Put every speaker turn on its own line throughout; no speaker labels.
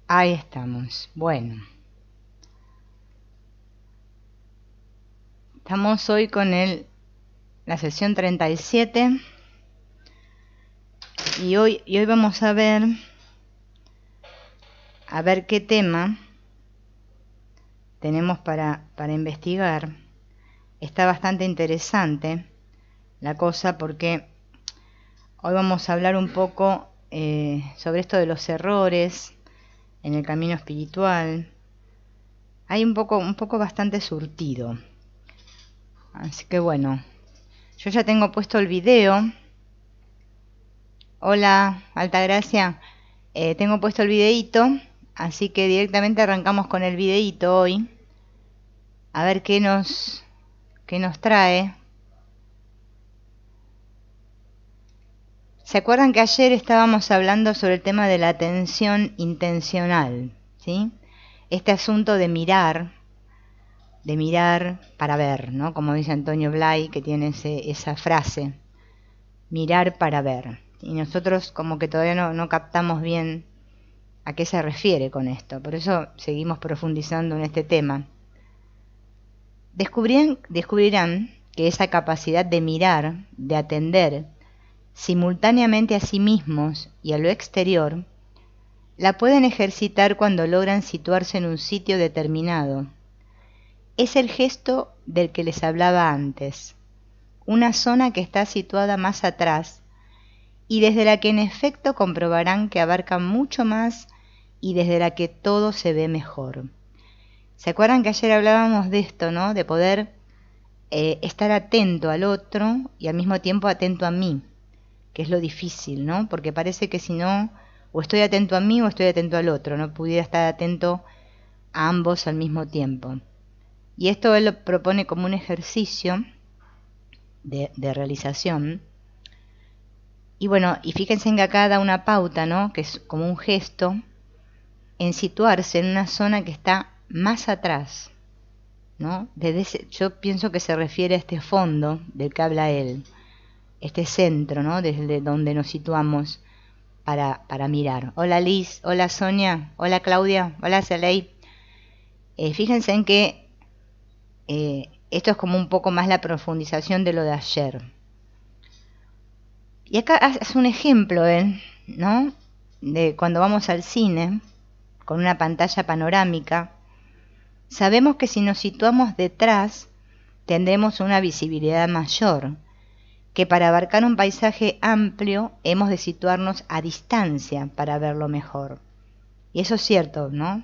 Ahí estamos. Bueno, estamos hoy con la sesión 37 y hoy vamos a ver qué tema tenemos para investigar. Está bastante interesante la cosa porque hoy vamos a hablar un poco sobre esto de los errores en el camino espiritual. Hay un poco bastante surtido. Así que bueno, yo ya tengo puesto el video. Hola, Altagracia. Tengo puesto el videíto, así que directamente arrancamos con el videíto hoy. A ver qué nos trae. ¿Se acuerdan que ayer estábamos hablando sobre el tema de la atención intencional? ¿Sí? Este asunto de mirar para ver, ¿no? Como dice Antonio Blay, que tiene esa frase, mirar para ver. Y nosotros como que todavía no captamos bien a qué se refiere con esto. Por eso seguimos profundizando en este tema. Descubrirán que esa capacidad de mirar, de atender simultáneamente a sí mismos y a lo exterior, la pueden ejercitar cuando logran situarse en un sitio determinado. Es el gesto del que les hablaba antes, una zona que está situada más atrás y desde la que en efecto comprobarán que abarca mucho más y desde la que todo se ve mejor. ¿Se acuerdan que ayer hablábamos de esto, ¿no? De poder estar atento al otro y al mismo tiempo atento a mí, que es lo difícil, ¿no? Porque parece que si no, o estoy atento a mí o estoy atento al otro, no pudiera estar atento a ambos al mismo tiempo. Y esto él lo propone como un ejercicio de realización. Y bueno, y fíjense en que acá da una pauta, ¿no? Que es como un gesto en situarse en una zona que está más atrás, ¿no? Yo pienso que se refiere a este fondo del que habla él, este centro, ¿no? Desde donde nos situamos para mirar. Hola Liz, hola Sonia, hola Claudia, hola Celey. Fíjense en que esto es como un poco más la profundización de lo de ayer. Y acá es un ejemplo, ¿no? De cuando vamos al cine con una pantalla panorámica, sabemos que si nos situamos detrás tendremos una visibilidad mayor, que para abarcar un paisaje amplio hemos de situarnos a distancia para verlo mejor. Y eso es cierto, ¿no?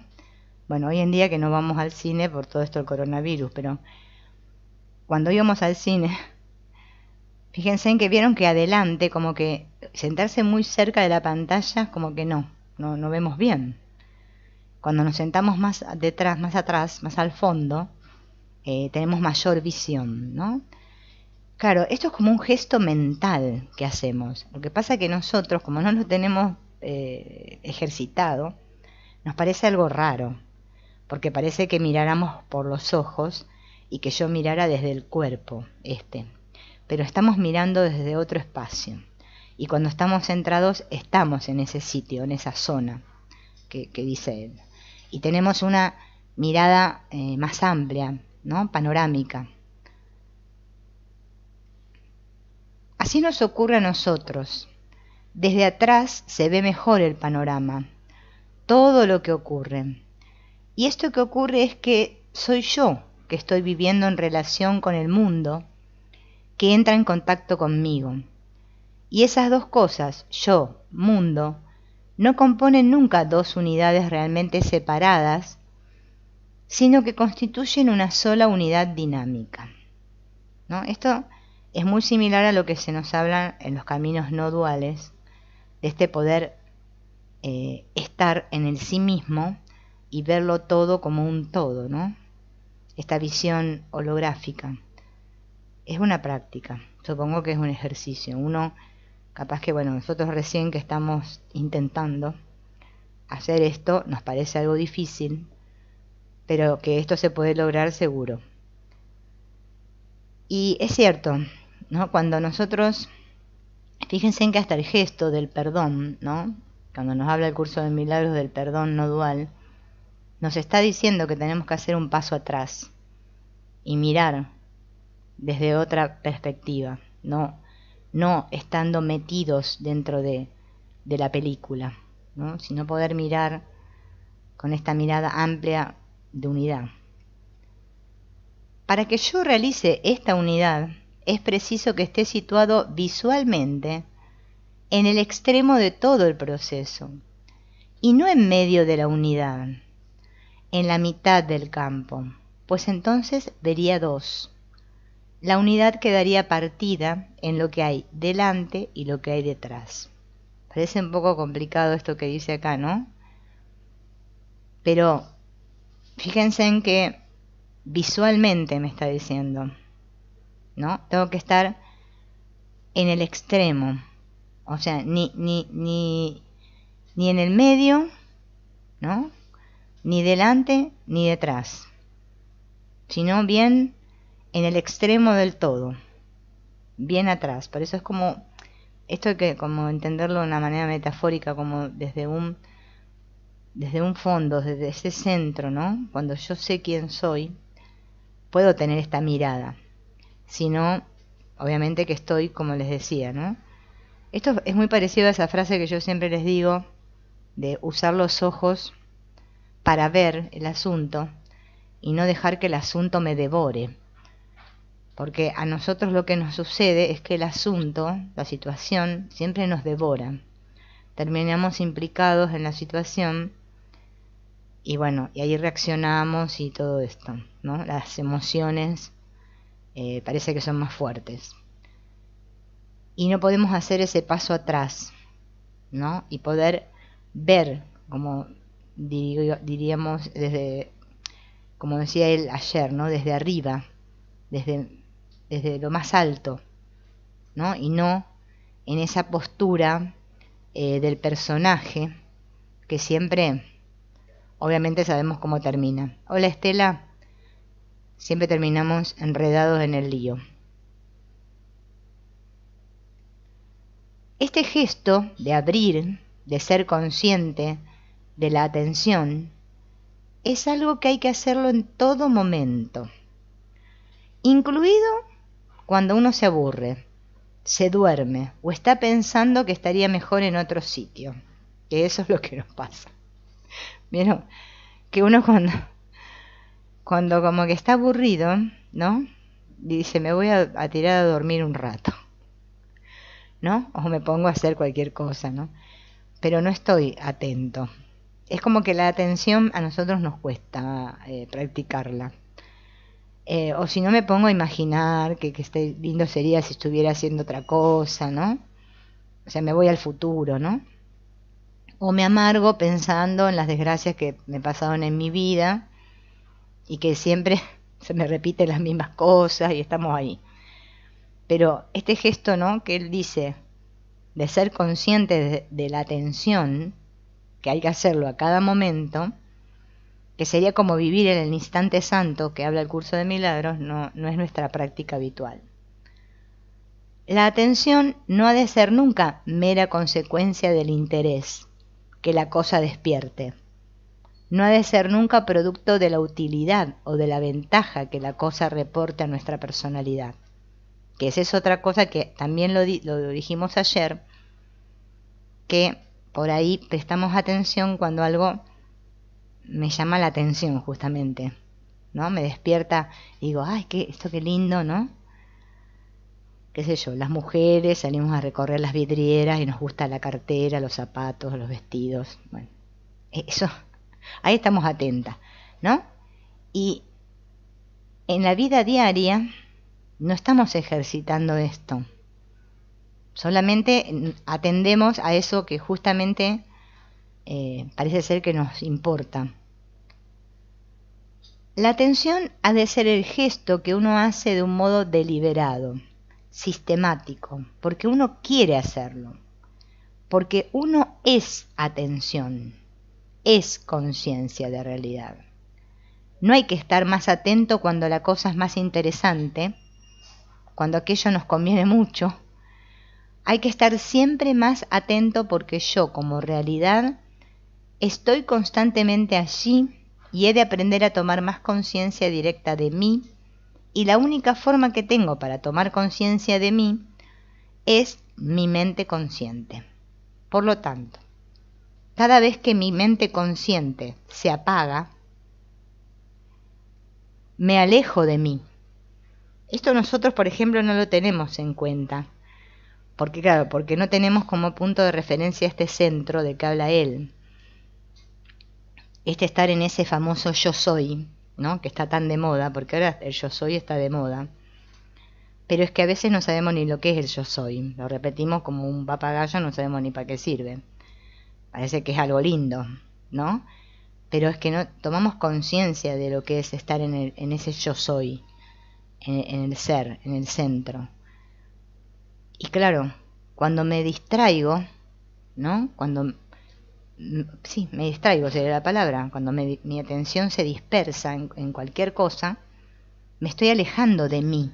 Bueno, hoy en día que no vamos al cine por todo esto del coronavirus, pero cuando íbamos al cine, fíjense en que vieron que adelante, como que sentarse muy cerca de la pantalla, como que no vemos bien. Cuando nos sentamos más detrás, más atrás, más al fondo, tenemos mayor visión, ¿no? Claro, esto es como un gesto mental que hacemos. Lo que pasa es que nosotros, como no lo tenemos ejercitado, nos parece algo raro, porque parece que miráramos por los ojos y que yo mirara desde el cuerpo, pero estamos mirando desde otro espacio. Y cuando estamos centrados, estamos en ese sitio, en esa zona que dice él. Y tenemos una mirada más amplia, ¿no? Panorámica. Así nos ocurre a nosotros. Desde atrás se ve mejor el panorama, todo lo que ocurre. Y esto que ocurre es que soy yo que estoy viviendo en relación con el mundo, que entra en contacto conmigo. Y esas dos cosas, yo, mundo, no componen nunca dos unidades realmente separadas, sino que constituyen una sola unidad dinámica, ¿no? Esto es muy similar a lo que se nos habla en los caminos no duales, de este poder estar en el sí mismo y verlo todo como un todo, ¿no? Esta visión holográfica. es una práctica, supongo que es un ejercicio. Uno, capaz que, bueno, nosotros recién que estamos intentando hacer esto, nos parece algo difícil, pero que esto se puede lograr seguro. Y es cierto, ¿no? Cuando nosotros, fíjense en que hasta el gesto del perdón, ¿no? Cuando nos habla el curso de milagros del perdón no dual, nos está diciendo que tenemos que hacer un paso atrás y mirar desde otra perspectiva, no estando metidos dentro de la película, ¿no? Sino poder mirar con esta mirada amplia de unidad. Para que yo realice esta unidad, es preciso que esté situado visualmente en el extremo de todo el proceso, y no en medio de la unidad, en la mitad del campo, pues entonces vería dos. La unidad quedaría partida en lo que hay delante y lo que hay detrás. Parece un poco complicado esto que dice acá, ¿no? Pero fíjense en que visualmente me está diciendo, ¿no? Tengo que estar en el extremo, o sea, ni en el medio, ¿no? Ni delante ni detrás, sino bien en el extremo del todo, bien atrás. Por eso es como, esto hay que como entenderlo de una manera metafórica, como desde un fondo, desde ese centro, ¿no? Cuando yo sé quién soy, puedo tener esta mirada. Si no, obviamente que estoy, como les decía, ¿no? Esto es muy parecido a esa frase que yo siempre les digo, de usar los ojos para ver el asunto y no dejar que el asunto me devore. Porque a nosotros lo que nos sucede es que el asunto, la situación, siempre nos devora. Terminamos implicados en la situación y bueno, y ahí reaccionamos y todo esto, ¿no? Las emociones parece que son más fuertes. Y no podemos hacer ese paso atrás, ¿no? Y poder ver, como diríamos, desde, como decía él ayer, ¿no? Desde arriba, desde lo más alto, ¿no? Y no en esa postura del personaje que siempre, obviamente sabemos cómo termina. Hola Estela, siempre terminamos enredados en el lío. Este gesto de abrir, de ser consciente de la atención, es algo que hay que hacerlo en todo momento, incluido cuando uno se aburre, se duerme o está pensando que estaría mejor en otro sitio, que eso es lo que nos pasa. ¿Vieron? Que uno cuando como que está aburrido, ¿no? Dice, me voy a tirar a dormir un rato, ¿no? O me pongo a hacer cualquier cosa, ¿no? Pero no estoy atento. Es como que la atención a nosotros nos cuesta practicarla. O si no me pongo a imaginar que este lindo sería si estuviera haciendo otra cosa, ¿no? O sea, me voy al futuro, ¿no? O me amargo pensando en las desgracias que me pasaron en mi vida y que siempre se me repiten las mismas cosas y estamos ahí. Pero este gesto, ¿no? Que él dice de ser consciente de la atención, que hay que hacerlo a cada momento, que sería como vivir en el instante santo que habla el curso de milagros, no es nuestra práctica habitual. La atención no ha de ser nunca mera consecuencia del interés que la cosa despierte. No ha de ser nunca producto de la utilidad o de la ventaja que la cosa reporte a nuestra personalidad. Que esa es otra cosa que también lo dijimos ayer, que por ahí prestamos atención cuando algo me llama la atención justamente, ¿no? Me despierta y digo, ay, esto qué lindo, ¿no? Qué sé yo, las mujeres salimos a recorrer las vidrieras y nos gusta la cartera, los zapatos, los vestidos, bueno, eso, ahí estamos atentas, ¿no? Y en la vida diaria no estamos ejercitando esto, solamente atendemos a eso que justamente parece ser que nos importa. La atención ha de ser el gesto que uno hace de un modo deliberado, sistemático, porque uno quiere hacerlo, porque uno es atención, es conciencia de realidad. No hay que estar más atento cuando la cosa es más interesante, cuando aquello nos conviene mucho. Hay que estar siempre más atento porque yo, como realidad, estoy constantemente allí y he de aprender a tomar más conciencia directa de mí, y la única forma que tengo para tomar conciencia de mí es mi mente consciente. Por lo tanto, cada vez que mi mente consciente se apaga, me alejo de mí. Esto nosotros, por ejemplo, no lo tenemos en cuenta. Porque claro, porque no tenemos como punto de referencia este centro de que habla él. Este estar en ese famoso yo soy, ¿no? Que está tan de moda, porque ahora el yo soy está de moda. Pero es que a veces no sabemos ni lo que es el yo soy. Lo repetimos como un papagayo, no sabemos ni para qué sirve. Parece que es algo lindo, ¿no? Pero es que no tomamos conciencia de lo que es estar en ese yo soy, en el ser, en el centro. Y claro, cuando me distraigo, ¿no? Sí, me distraigo sería la palabra, cuando mi atención se dispersa en cualquier cosa, me estoy alejando de mí.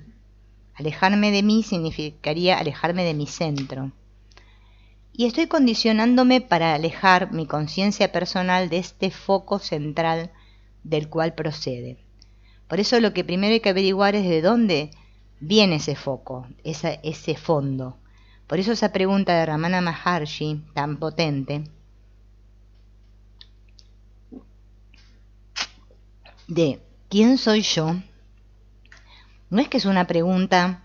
Alejarme de mí significaría alejarme de mi centro. Y estoy condicionándome para alejar mi conciencia personal de este foco central del cual procede. Por eso lo que primero hay que averiguar es de dónde viene ese foco, ese fondo. Por eso esa pregunta de Ramana Maharshi, tan potente, de ¿quién soy yo? No es que es una pregunta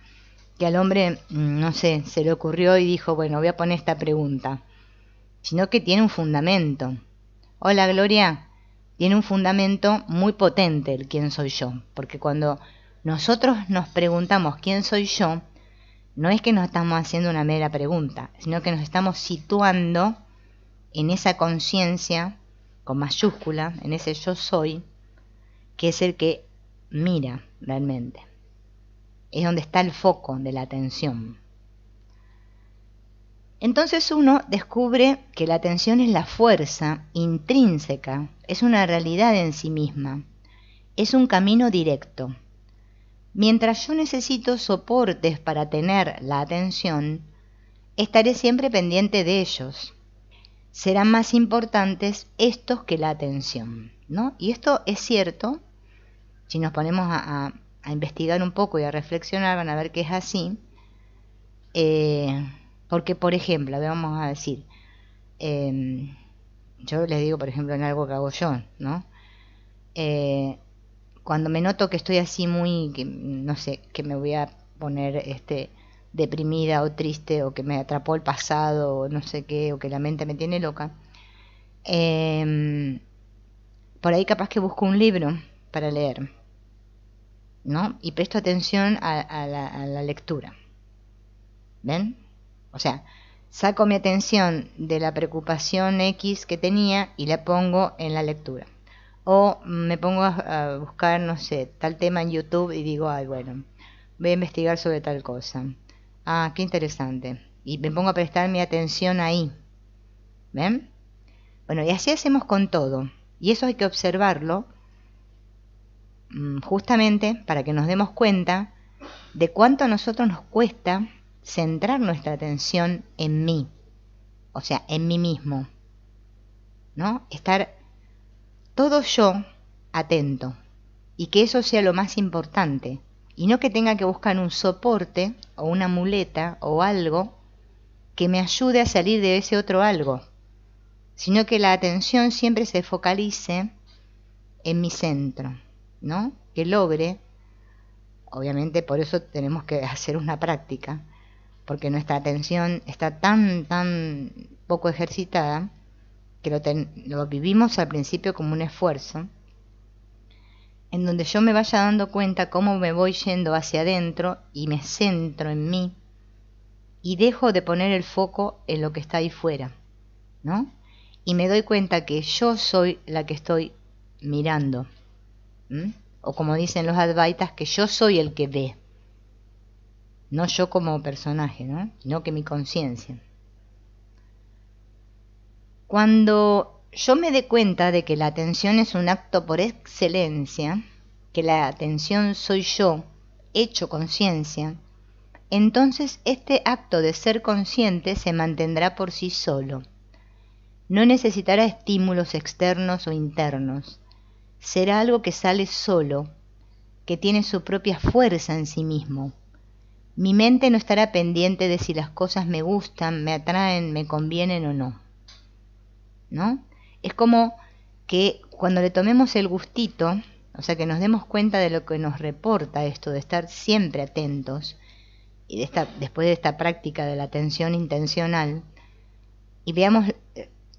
que al hombre, no sé, se le ocurrió y dijo, bueno, voy a poner esta pregunta, sino que tiene un fundamento. Hola, Gloria, tiene un fundamento muy potente el quién soy yo, porque cuando nosotros nos preguntamos quién soy yo, no es que nos estamos haciendo una mera pregunta, sino que nos estamos situando en esa conciencia con mayúscula, en ese yo soy, que es el que mira realmente. Es donde está el foco de la atención. Entonces uno descubre que la atención es la fuerza intrínseca, es una realidad en sí misma, es un camino directo. Mientras yo necesito soportes para tener la atención, estaré siempre pendiente de ellos. Serán más importantes estos que la atención, ¿no? Y esto es cierto, si nos ponemos a investigar un poco y a reflexionar, van a ver que es así. Porque, por ejemplo, vamos a decir, yo les digo, por ejemplo, en algo que hago yo, ¿no? Cuando me noto que estoy así no sé, que me voy a poner deprimida o triste, o que me atrapó el pasado, o no sé qué, o que la mente me tiene loca, por ahí capaz que busco un libro para leer, ¿no? Y presto atención a la lectura. ¿Ven? O sea, saco mi atención de la preocupación X que tenía y la pongo en la lectura. O me pongo a buscar, no sé, tal tema en YouTube y digo, ay, bueno, voy a investigar sobre tal cosa. Ah, qué interesante. Y me pongo a prestar mi atención ahí. ¿Ven? Bueno, y así hacemos con todo. Y eso hay que observarlo justamente para que nos demos cuenta de cuánto a nosotros nos cuesta centrar nuestra atención en mí, o sea, en mí mismo, ¿no? Estar todo yo atento y que eso sea lo más importante y no que tenga que buscar un soporte o una muleta o algo que me ayude a salir de ese otro algo, sino que la atención siempre se focalice en mi centro, ¿no? Que logre, obviamente por eso tenemos que hacer una práctica, porque nuestra atención está tan poco ejercitada que lo vivimos al principio como un esfuerzo, en donde yo me vaya dando cuenta cómo me voy yendo hacia adentro y me centro en mí y dejo de poner el foco en lo que está ahí fuera, ¿no? Y me doy cuenta que yo soy la que estoy mirando. o como dicen los Advaitas, que yo soy el que ve, no yo como personaje, ¿no? Sino que mi conciencia. Cuando yo me dé cuenta de que la atención es un acto por excelencia, que la atención soy yo, hecho conciencia, entonces este acto de ser consciente se mantendrá por sí solo. No necesitará estímulos externos o internos. Será algo que sale solo, que tiene su propia fuerza en sí mismo. Mi mente no estará pendiente de si las cosas me gustan, me atraen, me convienen o no. ¿No? Es como que cuando le tomemos el gustito, o sea, que nos demos cuenta de lo que nos reporta esto, de estar siempre atentos, y después de esta práctica de la atención intencional, y veamos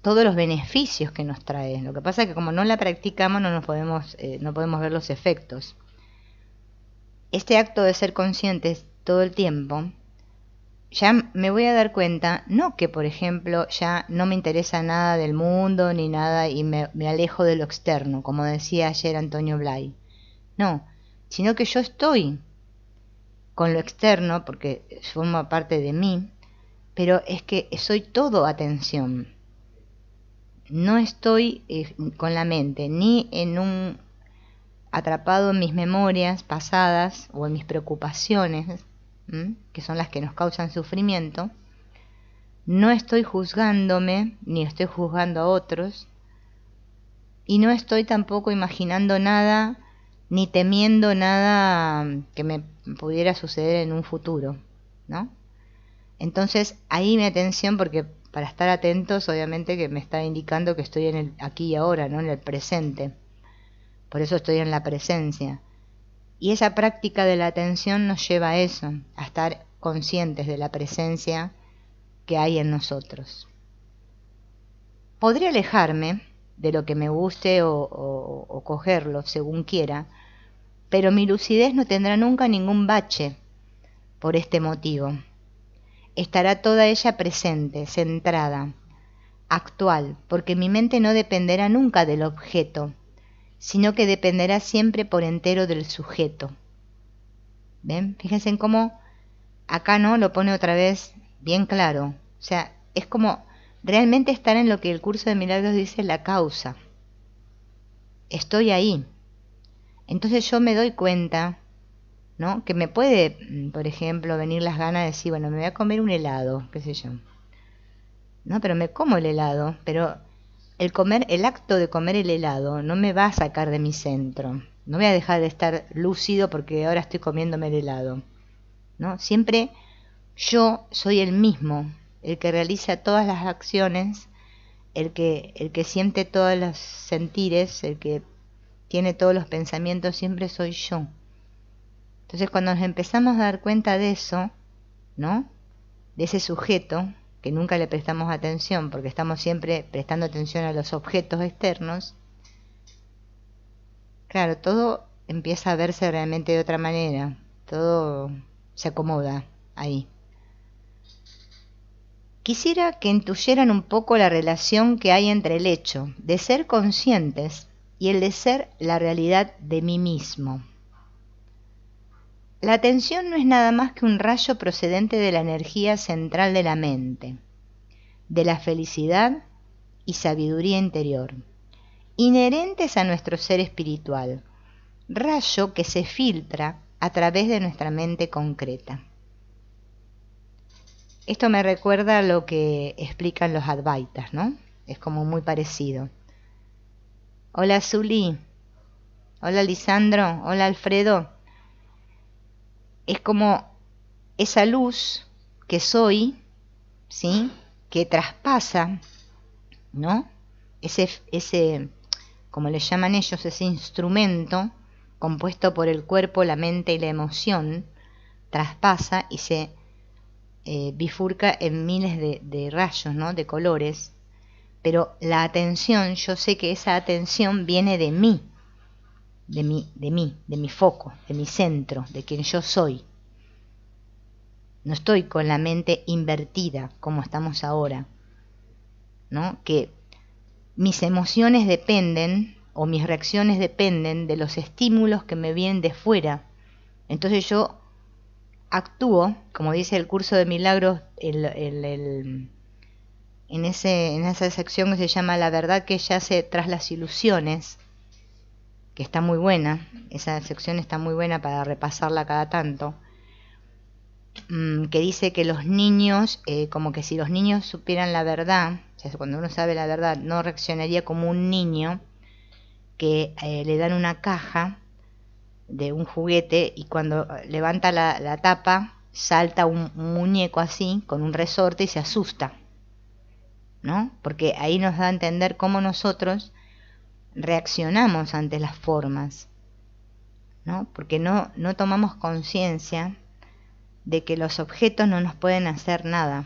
todos los beneficios que nos trae. Lo que pasa es que como no la practicamos no podemos ver los efectos. Este acto de ser conscientes todo el tiempo, ya me voy a dar cuenta, no que por ejemplo ya no me interesa nada del mundo ni nada y me alejo de lo externo, como decía ayer Antonio Blay. No, sino que yo estoy con lo externo porque forma parte de mí, pero es que soy todo atención. No estoy con la mente ni atrapado en mis memorias pasadas o en mis preocupaciones, que son las que nos causan sufrimiento. No estoy juzgándome ni estoy juzgando a otros y no estoy tampoco imaginando nada ni temiendo nada que me pudiera suceder en un futuro, ¿no? Entonces ahí mi atención, porque para estar atentos obviamente que me está indicando que estoy en el aquí y ahora, ¿no? En el presente. Por eso estoy en la presencia. Y esa práctica de la atención nos lleva a eso, a estar conscientes de la presencia que hay en nosotros. Podré alejarme de lo que me guste o cogerlo según quiera, pero mi lucidez no tendrá nunca ningún bache por este motivo. Estará toda ella presente, centrada, actual, porque mi mente no dependerá nunca del objeto, sino que dependerá siempre por entero del sujeto. ¿Ven? Fíjense en cómo acá no lo pone otra vez bien claro. O sea, es como realmente estar en lo que el curso de milagros dice la causa. Estoy ahí. Entonces yo me doy cuenta, ¿no? Que me puede, por ejemplo, venir las ganas de decir, bueno, me voy a comer un helado, qué sé yo. No, pero me como el helado, pero el acto de comer el helado no me va a sacar de mi centro. No voy a dejar de estar lúcido porque ahora estoy comiéndome el helado, ¿no? Siempre yo soy el mismo, el que realiza todas las acciones, el que siente todos los sentires, el que tiene todos los pensamientos, siempre soy yo. Entonces cuando nos empezamos a dar cuenta de eso, ¿no? De ese sujeto, que nunca le prestamos atención porque estamos siempre prestando atención a los objetos externos, claro, todo empieza a verse realmente de otra manera, todo se acomoda ahí. Quisiera que intuyeran un poco la relación que hay entre el hecho de ser conscientes y el de ser la realidad de mí mismo. La atención no es nada más que un rayo procedente de la energía central de la mente, de la felicidad y sabiduría interior, inherentes a nuestro ser espiritual, rayo que se filtra a través de nuestra mente concreta. Esto me recuerda a lo que explican los Advaitas, ¿no? Es como muy parecido. Hola Zuli, hola Lisandro, hola Alfredo. Es como esa luz que soy, ¿sí? Que traspasa, ¿no? Ese, como le llaman ellos, ese instrumento compuesto por el cuerpo, la mente y la emoción, traspasa y se bifurca en miles de rayos, ¿no? De colores, pero la atención, yo sé que esa atención viene de mí, de mi foco, de mi centro, de quien yo soy. No estoy con la mente invertida como estamos ahora, ¿no? Que mis emociones dependen o mis reacciones dependen de los estímulos que me vienen de fuera. Entonces yo actúo, como dice el curso de milagros, en esa sección que se llama La verdad que yace tras las ilusiones, que está muy buena, esa sección está muy buena para repasarla cada tanto, que dice que los niños, como que si los niños supieran la verdad, o sea, cuando uno sabe la verdad, no reaccionaría como un niño que le dan una caja de un juguete y cuando levanta la tapa salta un muñeco así con un resorte y se asusta, ¿no? Porque ahí nos da a entender cómo nosotros reaccionamos ante las formas, ¿no? Porque no tomamos conciencia de que los objetos no nos pueden hacer nada,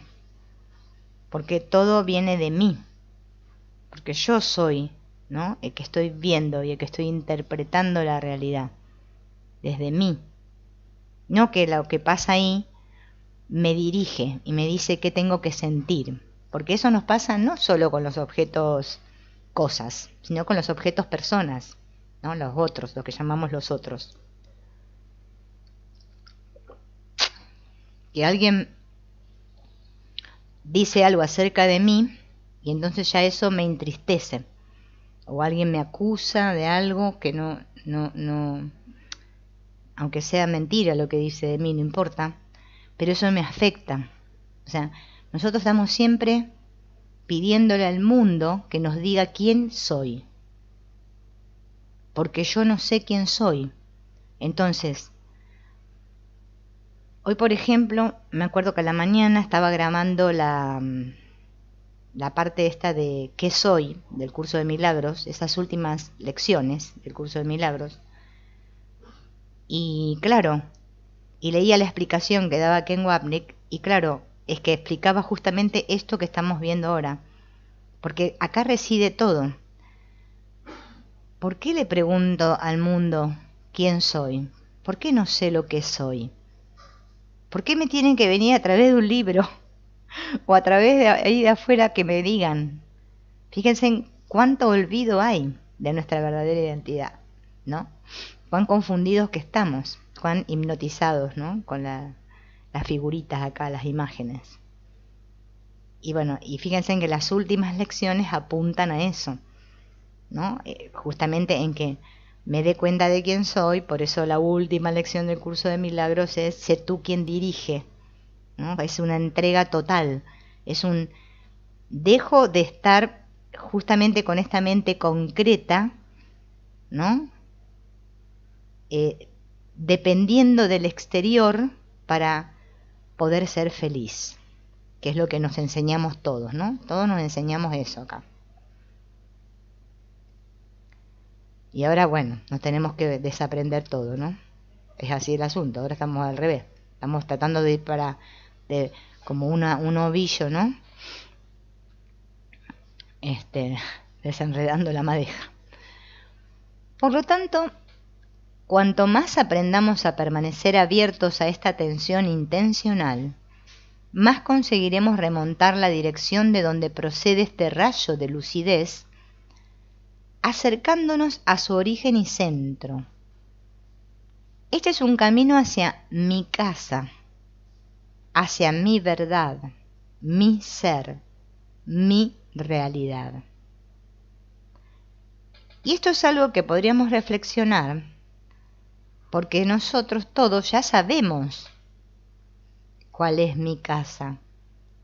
porque todo viene de mí, porque yo soy, ¿no?, el que estoy viendo y el que estoy interpretando la realidad desde mí, no que lo que pasa ahí me dirige y me dice qué tengo que sentir, porque eso nos pasa no solo con los objetos cosas, sino con los objetos personas, ¿no?, los otros, lo que llamamos los otros. Que alguien dice algo acerca de mí y entonces ya eso me entristece, o alguien me acusa de algo que no, aunque sea mentira lo que dice de mí, no importa, pero eso me afecta. O sea, nosotros estamos siempre pidiéndole al mundo que nos diga quién soy, porque yo no sé quién soy. Entonces, hoy por ejemplo, me acuerdo que a la mañana estaba grabando la parte esta de qué soy del curso de milagros, esas últimas lecciones del curso de milagros, y claro, y leía la explicación que daba Ken Wapnick, y claro, es que explicaba justamente esto que estamos viendo ahora, porque acá reside todo. ¿Por qué le pregunto al mundo quién soy? ¿Por qué no sé lo que soy? ¿Por qué me tienen que venir a través de un libro o a través de ahí de afuera que me digan? Fíjense en cuánto olvido hay de nuestra verdadera identidad, ¿no? Cuán confundidos que estamos, cuán hipnotizados, ¿no?, con las figuritas acá, las imágenes. Y bueno, y fíjense en que las últimas lecciones apuntan a eso, ¿no? Justamente en que me dé cuenta de quién soy. Por eso la última lección del curso de milagros es sé tú quien dirige, ¿no? Es una entrega total, es un dejo de estar justamente con esta mente concreta, ¿no?, dependiendo del exterior para poder ser feliz, que es lo que nos enseñamos todos, ¿no? Todos nos enseñamos eso acá. Y ahora, bueno, nos tenemos que desaprender todo, ¿no? Es así el asunto, ahora estamos al revés. Estamos tratando de ir como un ovillo, ¿no? Desenredando la madeja. Por lo tanto, cuanto más aprendamos a permanecer abiertos a esta atención intencional, más conseguiremos remontar la dirección de donde procede este rayo de lucidez, acercándonos a su origen y centro. Este es un camino hacia mi casa, hacia mi verdad, mi ser, mi realidad. Y esto es algo que podríamos reflexionar, porque nosotros todos ya sabemos cuál es mi casa,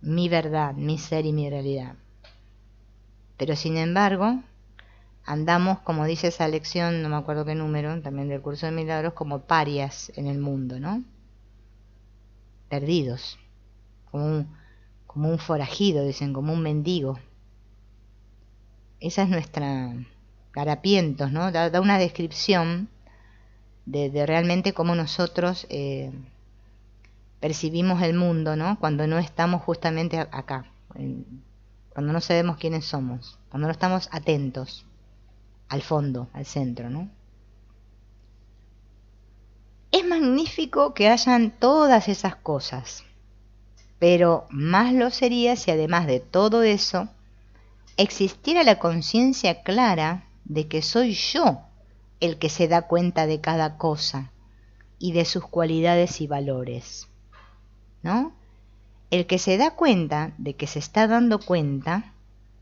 mi verdad, mi ser y mi realidad. Pero sin embargo, andamos, como dice esa lección, no me acuerdo qué número, también del curso de milagros, como parias en el mundo, ¿no? Perdidos, como un forajido, dicen, como un mendigo. Esa es nuestra harapientos, ¿no? Da una descripción de realmente cómo nosotros percibimos el mundo, ¿no?, cuando no estamos justamente acá, cuando no sabemos quiénes somos, cuando no estamos atentos al fondo, al centro, ¿no? Es magnífico que hayan todas esas cosas, pero más lo sería si además de todo eso existiera la conciencia clara de que soy yo el que se da cuenta de cada cosa y de sus cualidades y valores, ¿no? El que se da cuenta de que se está dando cuenta,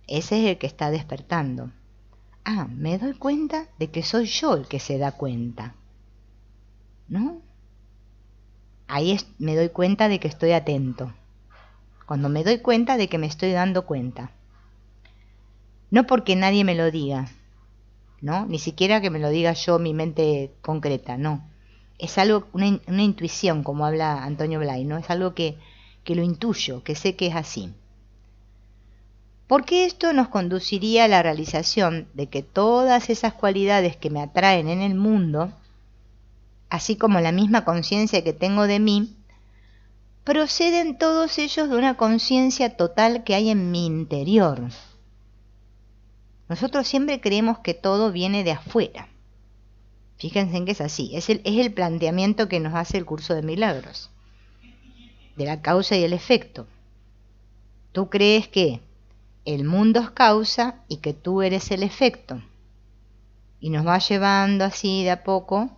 ese es el que está despertando. Ah, me doy cuenta de que soy yo el que se da cuenta, ¿no? Ahí me doy cuenta de que estoy atento. Cuando me doy cuenta de que me estoy dando cuenta. No porque nadie me lo diga, ¿no? Ni siquiera que me lo diga yo, mi mente concreta, no. Es algo, una intuición, como habla Antonio Blay, ¿no? Es algo que lo intuyo, que sé que es así. Porque esto nos conduciría a la realización de que todas esas cualidades que me atraen en el mundo, así como la misma conciencia que tengo de mí, proceden todos ellos de una conciencia total que hay en mi interior. Nosotros siempre creemos que todo viene de afuera. Fíjense en que es así, es el planteamiento que nos hace el curso de milagros, de la causa y el efecto. Tú crees que el mundo es causa y que tú eres el efecto. Y nos va llevando así de a poco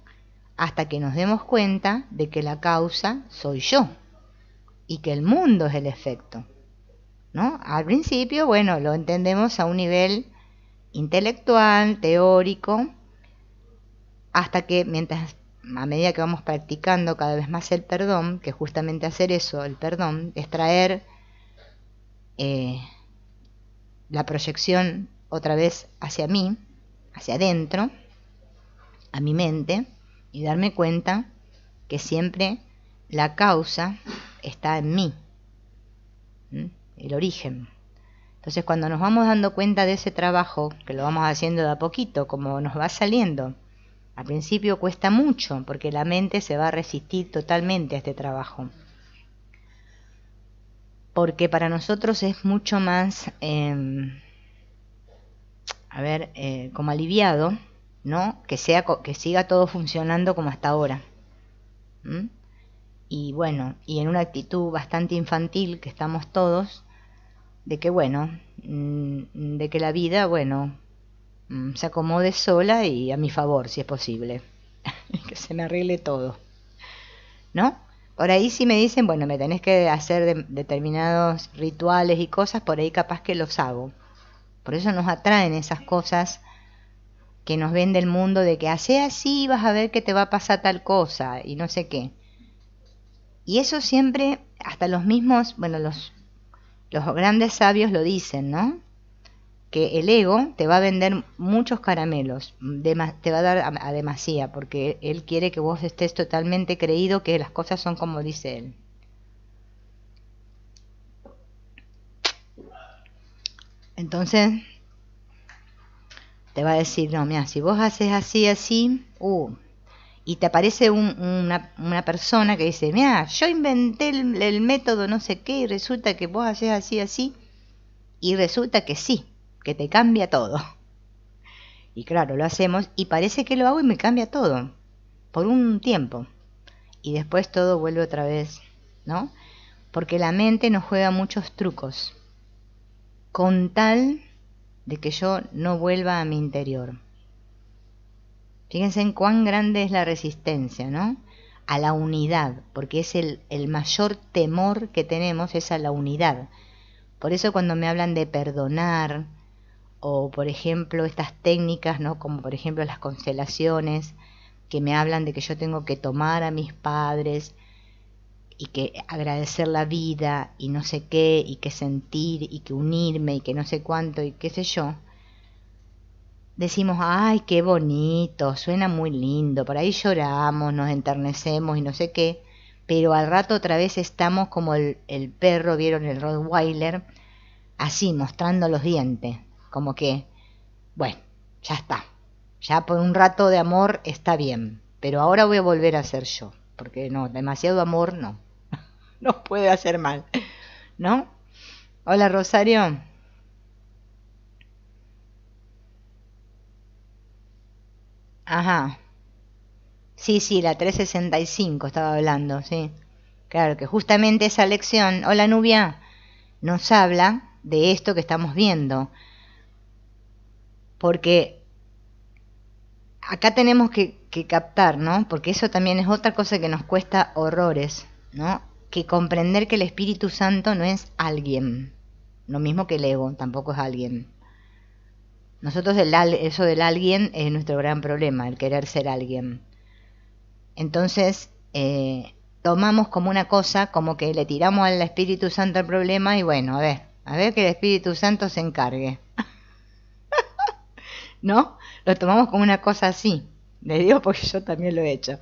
hasta que nos demos cuenta de que la causa soy yo y que el mundo es el efecto, ¿no? Al principio, bueno, lo entendemos a un nivel intelectual, teórico, hasta que a medida que vamos practicando cada vez más el perdón, que justamente hacer eso, el perdón, es traer la proyección otra vez hacia mí, hacia adentro, a mi mente, y darme cuenta que siempre la causa está en mí, el origen. Entonces cuando nos vamos dando cuenta de ese trabajo, que lo vamos haciendo de a poquito, como nos va saliendo, al principio cuesta mucho, porque la mente se va a resistir totalmente a este trabajo. Porque para nosotros es mucho más, como aliviado, ¿no? Que siga todo funcionando como hasta ahora. Y bueno, y en una actitud bastante infantil que estamos todos, de que bueno, de que la vida, bueno, se acomode sola y a mi favor, si es posible. Que se me arregle todo, ¿no? Por ahí si me dicen, bueno, me tenés que hacer determinados rituales y cosas, por ahí capaz que los hago. Por eso nos atraen esas cosas que nos vende el mundo de que hace así vas a ver que te va a pasar tal cosa y no sé qué. Y eso siempre, hasta los mismos, bueno, los grandes sabios lo dicen, ¿no? Que el ego te va a vender muchos caramelos, te va a dar a demasía, porque él quiere que vos estés totalmente creído que las cosas son como dice él. Entonces te va a decir, no, mira, si vos haces así, y te aparece una persona que dice, mira, yo inventé el método no sé qué, y resulta que vos haces así, así, y resulta que sí, que te cambia todo. Y claro, lo hacemos y parece que lo hago y me cambia todo, por un tiempo. Y después todo vuelve otra vez, ¿no? Porque la mente nos juega muchos trucos, con tal de que yo no vuelva a mi interior. Fíjense en cuán grande es la resistencia, ¿no? A la unidad, porque es el mayor temor que tenemos es a la unidad. Por eso cuando me hablan de perdonar, o por ejemplo estas técnicas, ¿no? Como por ejemplo las constelaciones, que me hablan de que yo tengo que tomar a mis padres y que agradecer la vida y no sé qué, y que sentir y que unirme y que no sé cuánto y qué sé yo, decimos, ay, qué bonito, suena muy lindo, por ahí lloramos, nos enternecemos y no sé qué, pero al rato otra vez estamos como el perro, ¿vieron el Rottweiler? Así, mostrando los dientes, como que, bueno, ya está, ya por un rato de amor está bien, pero ahora voy a volver a ser yo, porque no, demasiado amor no, nos puede hacer mal, ¿no? Hola Rosario. Ajá. Sí, la 365 estaba hablando, sí. Claro que justamente esa lección, hola Nubia, nos habla de esto que estamos viendo. Porque acá tenemos que captar, ¿no? Porque eso también es otra cosa que nos cuesta horrores, ¿no? Que comprender que el Espíritu Santo no es alguien. Lo mismo que el ego, tampoco es alguien. Nosotros eso del alguien es nuestro gran problema, el querer ser alguien. Entonces, tomamos como una cosa, como que le tiramos al Espíritu Santo el problema y bueno, a ver que el Espíritu Santo se encargue. ¿No? Lo tomamos como una cosa así. Les digo porque yo también lo he hecho.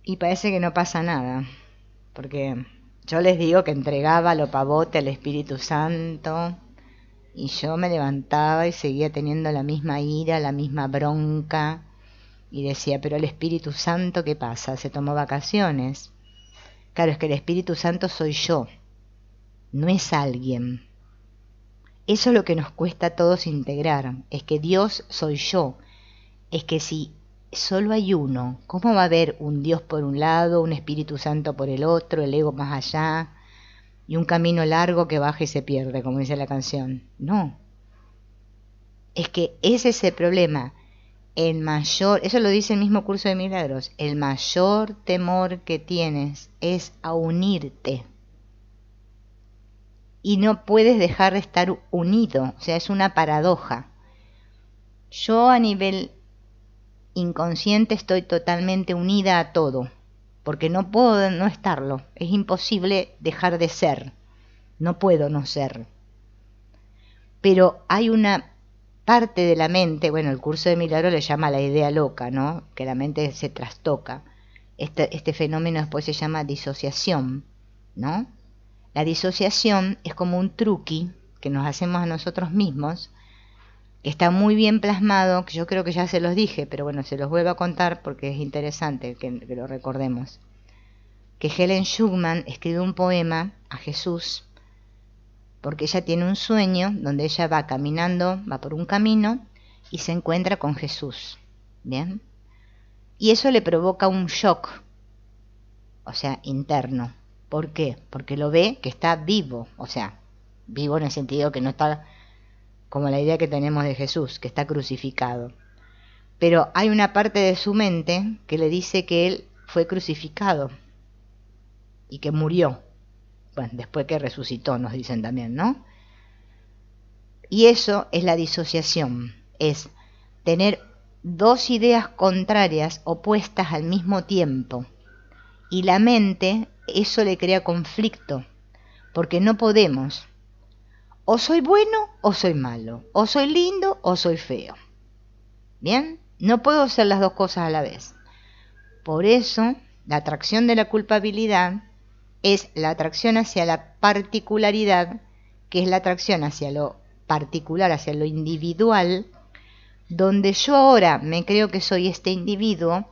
Y parece que no pasa nada. Porque yo les digo que entregaba lo pavote al Espíritu Santo y yo me levantaba y seguía teniendo la misma ira, la misma bronca. Y decía, pero el Espíritu Santo, ¿qué pasa? Se tomó vacaciones. Claro, es que el Espíritu Santo soy yo. No es alguien. Eso es lo que nos cuesta a todos integrar. Es que Dios soy yo. Es que si solo hay uno, ¿cómo va a haber un Dios por un lado, un Espíritu Santo por el otro, el ego más allá, y un camino largo que baja y se pierde, como dice la canción? No. Es que ese es el problema. El mayor, eso lo dice el mismo Curso de Milagros, el mayor temor que tienes es a unirte. Y no puedes dejar de estar unido, o sea, es una paradoja. Yo a nivel inconsciente estoy totalmente unida a todo, porque no puedo no estarlo, es imposible dejar de ser, no puedo no ser. Pero hay una parte de la mente, bueno, el Curso de Milagros le llama la idea loca, ¿no? Que la mente se trastoca. Este fenómeno después se llama disociación, ¿no? La disociación es como un truqui que nos hacemos a nosotros mismos, que está muy bien plasmado, que yo creo que ya se los dije, pero bueno, se los vuelvo a contar porque es interesante que lo recordemos. Que Helen Schucman escribe un poema a Jesús, porque ella tiene un sueño donde ella va caminando, va por un camino y se encuentra con Jesús, ¿bien? Y eso le provoca un shock, o sea, interno. ¿Por qué? Porque lo ve que está vivo, o sea, vivo en el sentido que no está como la idea que tenemos de Jesús, que está crucificado. Pero hay una parte de su mente que le dice que él fue crucificado y que murió. Bueno, después que resucitó, nos dicen también, ¿no? Y eso es la disociación, es tener dos ideas contrarias, opuestas al mismo tiempo. Y la mente, eso le crea conflicto, porque no podemos. O soy bueno o soy malo, o soy lindo o soy feo. ¿Bien? No puedo hacer las dos cosas a la vez. Por eso, la atracción de la culpabilidad es la atracción hacia la particularidad, que es la atracción hacia lo particular, hacia lo individual, donde yo ahora me creo que soy este individuo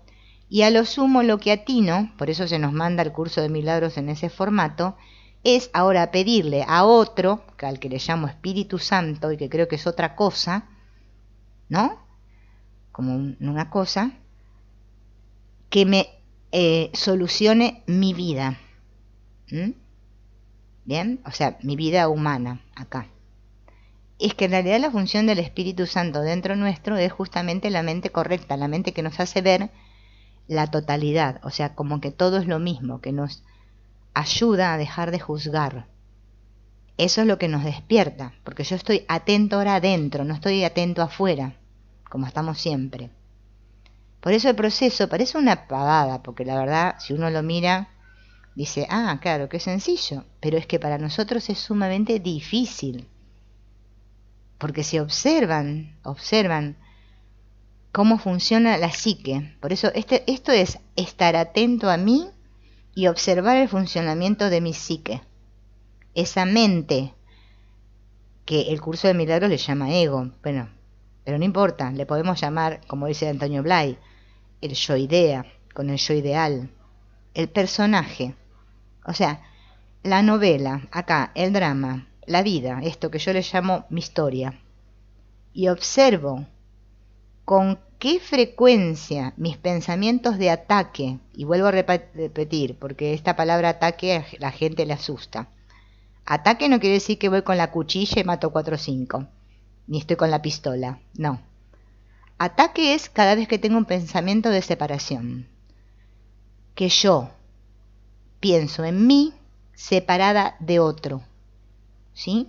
y a lo sumo lo que atino, por eso se nos manda el Curso de Milagros en ese formato, es ahora pedirle a otro, al que le llamo Espíritu Santo y que creo que es otra cosa, ¿no? Como una cosa, que me solucione mi vida. ¿Bien? O sea, mi vida humana acá. Es que en realidad la función del Espíritu Santo dentro nuestro es justamente la mente correcta, la mente que nos hace ver la totalidad, o sea, como que todo es lo mismo, que nos ayuda a dejar de juzgar. Eso es lo que nos despierta, porque yo estoy atento ahora adentro, no estoy atento afuera, como estamos siempre. Por eso el proceso parece una pavada, porque la verdad, si uno lo mira, dice, ah, claro, qué sencillo, pero es que para nosotros es sumamente difícil, porque si observan cómo funciona la psique, por eso esto es estar atento a mí y observar el funcionamiento de mi psique, esa mente que el Curso de Milagros le llama ego, bueno, pero no importa, le podemos llamar, como dice Antonio Blay, el yo idea, con el yo ideal, el personaje, o sea, la novela, acá, el drama, la vida, esto que yo le llamo mi historia, y observo con qué frecuencia mis pensamientos de ataque, y vuelvo a repetir, porque esta palabra ataque a la gente le asusta. Ataque no quiere decir que voy con la cuchilla y mato 4 o 5, ni estoy con la pistola, no. Ataque es cada vez que tengo un pensamiento de separación. Que yo pienso en mí separada de otro. ¿Sí?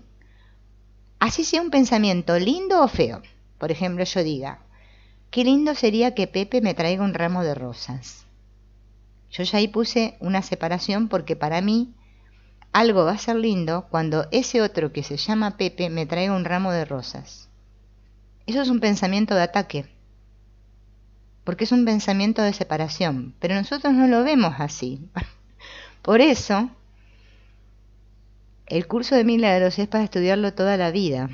Así sea un pensamiento lindo o feo. Por ejemplo, yo diga, qué lindo sería que Pepe me traiga un ramo de rosas. Yo ya ahí puse una separación porque para mí algo va a ser lindo cuando ese otro que se llama Pepe me traiga un ramo de rosas. Eso es un pensamiento de ataque, porque es un pensamiento de separación, pero nosotros no lo vemos así. Por eso, el curso de milagros es para estudiarlo toda la vida,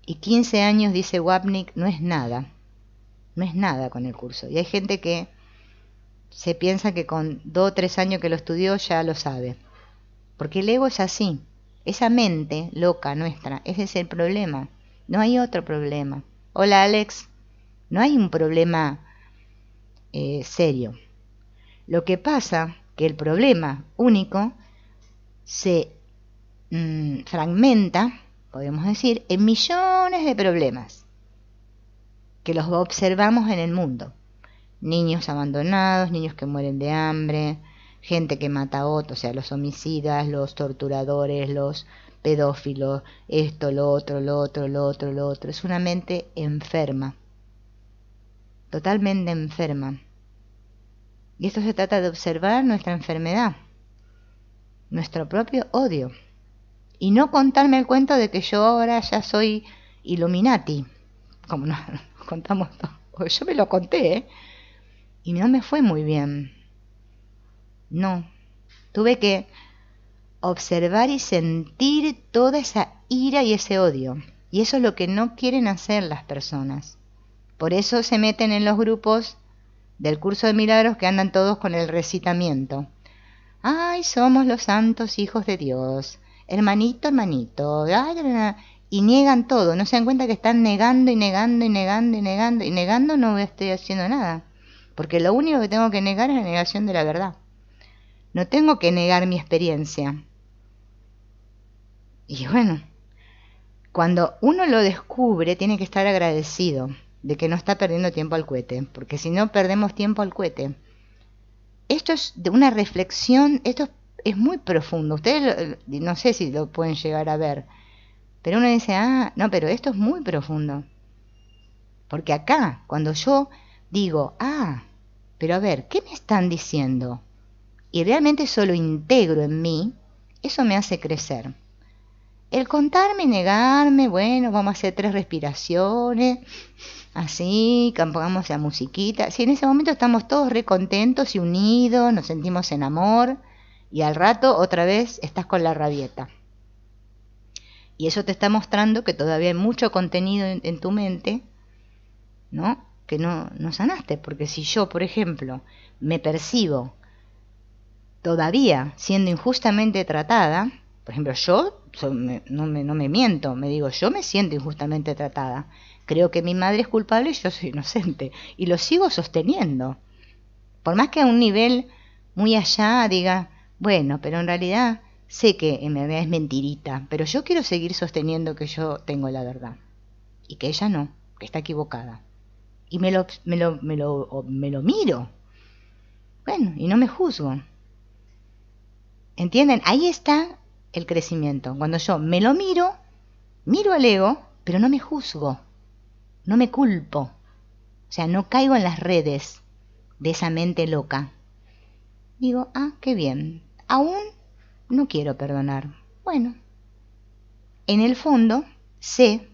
y 15 años, dice Wapnick, no es nada con el curso. Y hay gente que se piensa que con 2 o 3 años que lo estudió ya lo sabe, porque el ego es así, esa mente loca nuestra, ese es el problema, no hay otro problema. Hola Alex, no hay un problema serio. Lo que pasa que el problema único se fragmenta, podemos decir, en millones de problemas que los observamos en el mundo. Niños abandonados, niños que mueren de hambre, gente que mata a otros, o sea, los homicidas, los torturadores, los pedófilos, esto, lo otro, lo otro, lo otro, lo otro. Es una mente enferma, totalmente enferma. Y esto se trata de observar nuestra enfermedad, nuestro propio odio. Y no contarme el cuento de que yo ahora ya soy Illuminati, como nos contamos todos. Yo me lo conté, ¿eh? Y no me fue muy bien. No, tuve que observar y sentir toda esa ira y ese odio. Y eso es lo que no quieren hacer las personas. Por eso se meten en los grupos del curso de milagros que andan todos con el recitamiento. Ay, somos los santos hijos de Dios. Hermanito, hermanito. Ay, y niegan todo. No se dan cuenta que están negando y negando y negando y negando. Y negando no estoy haciendo nada. Porque lo único que tengo que negar es la negación de la verdad. No tengo que negar mi experiencia. Y bueno, cuando uno lo descubre, tiene que estar agradecido de que no está perdiendo tiempo al cohete, porque si no perdemos tiempo al cohete. Esto es de una reflexión, esto es muy profundo. Ustedes no sé si lo pueden llegar a ver, pero uno dice, no, pero esto es muy profundo. Porque acá, cuando yo digo, pero a ver, ¿qué me están diciendo? Y realmente eso lo integro en mí, eso me hace crecer. El contarme y negarme, bueno, vamos a hacer 3 respiraciones, así, pongamos la musiquita. Si en ese momento estamos todos re contentos y unidos, nos sentimos en amor, y al rato otra vez estás con la rabieta. Y eso te está mostrando que todavía hay mucho contenido en tu mente, ¿no? Que no sanaste, porque si yo, por ejemplo, me percibo todavía siendo injustamente tratada, por ejemplo, yo no me miento, me digo, yo me siento injustamente tratada, creo que mi madre es culpable y yo soy inocente, y lo sigo sosteniendo, por más que a un nivel muy allá diga, bueno, pero en realidad sé que en realidad es mentirita, pero yo quiero seguir sosteniendo que yo tengo la verdad, y que ella no, que está equivocada, y me lo miro, bueno, y no me juzgo. ¿Entienden? Ahí está el crecimiento. Cuando yo me lo miro al ego, pero no me juzgo, no me culpo. O sea, no caigo en las redes de esa mente loca. Digo, qué bien. Aún no quiero perdonar. Bueno, en el fondo sé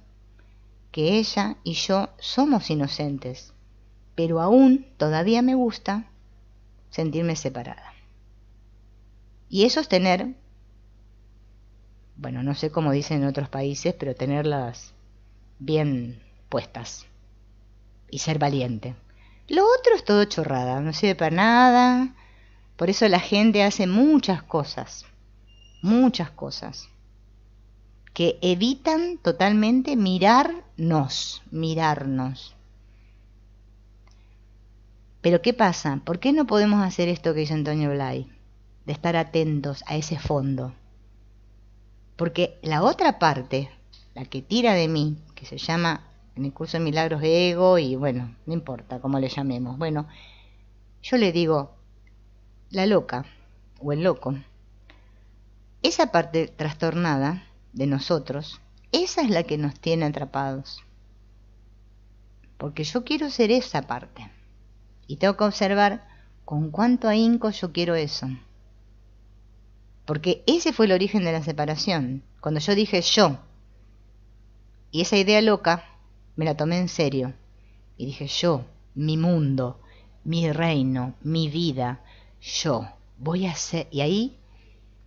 que ella y yo somos inocentes, pero aún todavía me gusta sentirme separada. Y eso es tener, bueno, no sé cómo dicen en otros países, pero tenerlas bien puestas y ser valiente. Lo otro es todo chorrada, no sirve para nada. Por eso la gente hace muchas cosas que evitan totalmente mirarnos. Pero ¿qué pasa? ¿Por qué no podemos hacer esto que dice Antonio Blay? De estar atentos a ese fondo. Porque la otra parte, la que tira de mí, que se llama en el curso de milagros ego y bueno, no importa cómo le llamemos. Bueno, yo le digo, la loca o el loco, esa parte trastornada de nosotros, esa es la que nos tiene atrapados. Porque yo quiero ser esa parte. Y tengo que observar con cuánto ahínco yo quiero eso. Porque ese fue el origen de la separación. Cuando yo dije yo, y esa idea loca, me la tomé en serio. Y dije yo, mi mundo, mi reino, mi vida, yo, voy a ser... Y ahí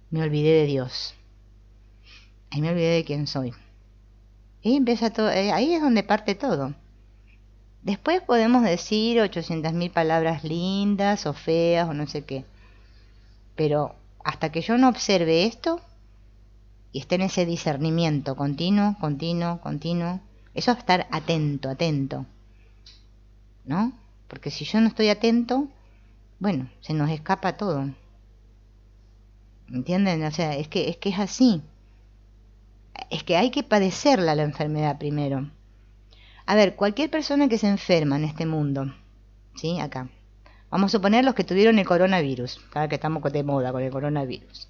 me olvidé de Dios. Ahí me olvidé de quién soy. Y empieza todo, ahí es donde parte todo. Después podemos decir 800.000 palabras lindas o feas o no sé qué. Pero hasta que yo no observe esto y esté en ese discernimiento continuo, eso es estar atento, ¿no? Porque si yo no estoy atento, bueno, se nos escapa todo. ¿Entienden? O sea, es que es así. Es que hay que padecerla la enfermedad primero. A ver, cualquier persona que se enferma en este mundo, ¿sí? Acá. Vamos a suponer los que tuvieron el coronavirus, cada que estamos de moda con el coronavirus.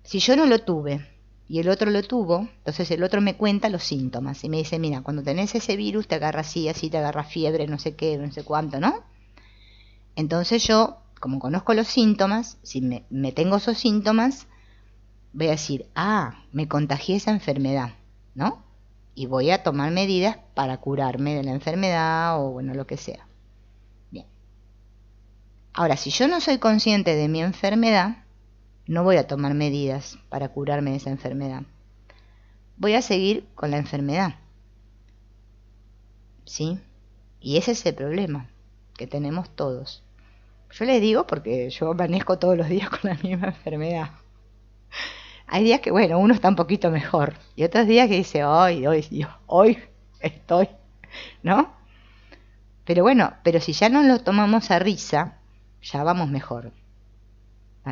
Si yo no lo tuve y el otro lo tuvo, entonces el otro me cuenta los síntomas y me dice, mira, cuando tenés ese virus te agarra así, te agarra fiebre, no sé qué, no sé cuánto, ¿no? Entonces yo, como conozco los síntomas, si me tengo esos síntomas, voy a decir, me contagié esa enfermedad, ¿no? Y voy a tomar medidas para curarme de la enfermedad o bueno, lo que sea. Bien. Ahora, si yo no soy consciente de mi enfermedad, no voy a tomar medidas para curarme de esa enfermedad. Voy a seguir con la enfermedad. ¿Sí? Y ese es el problema que tenemos todos. Yo les digo porque yo amanezco todos los días con la misma enfermedad. Hay días que, bueno, uno está un poquito mejor. Y otros días que dice, hoy estoy, ¿no? Pero bueno, pero si ya no lo tomamos a risa, ya vamos mejor.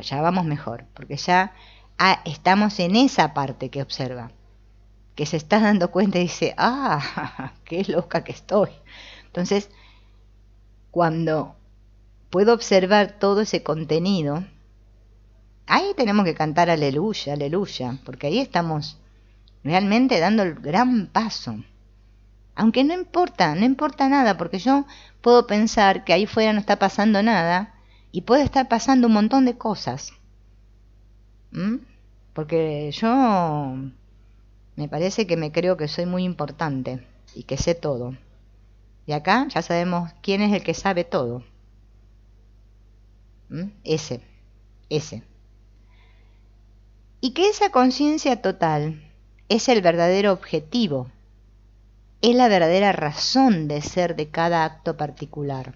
Ya vamos mejor, porque ya estamos en esa parte que observa, que se está dando cuenta y dice, qué loca que estoy. Entonces, cuando puedo observar todo ese contenido, ahí tenemos que cantar aleluya, aleluya, porque ahí estamos realmente dando el gran paso. Aunque no importa nada, porque yo puedo pensar que ahí fuera no está pasando nada y puede estar pasando un montón de cosas. Porque yo me parece que me creo que soy muy importante y que sé todo. Y acá ya sabemos quién es el que sabe todo. Ese. Y que esa conciencia total es el verdadero objetivo, es la verdadera razón de ser de cada acto particular.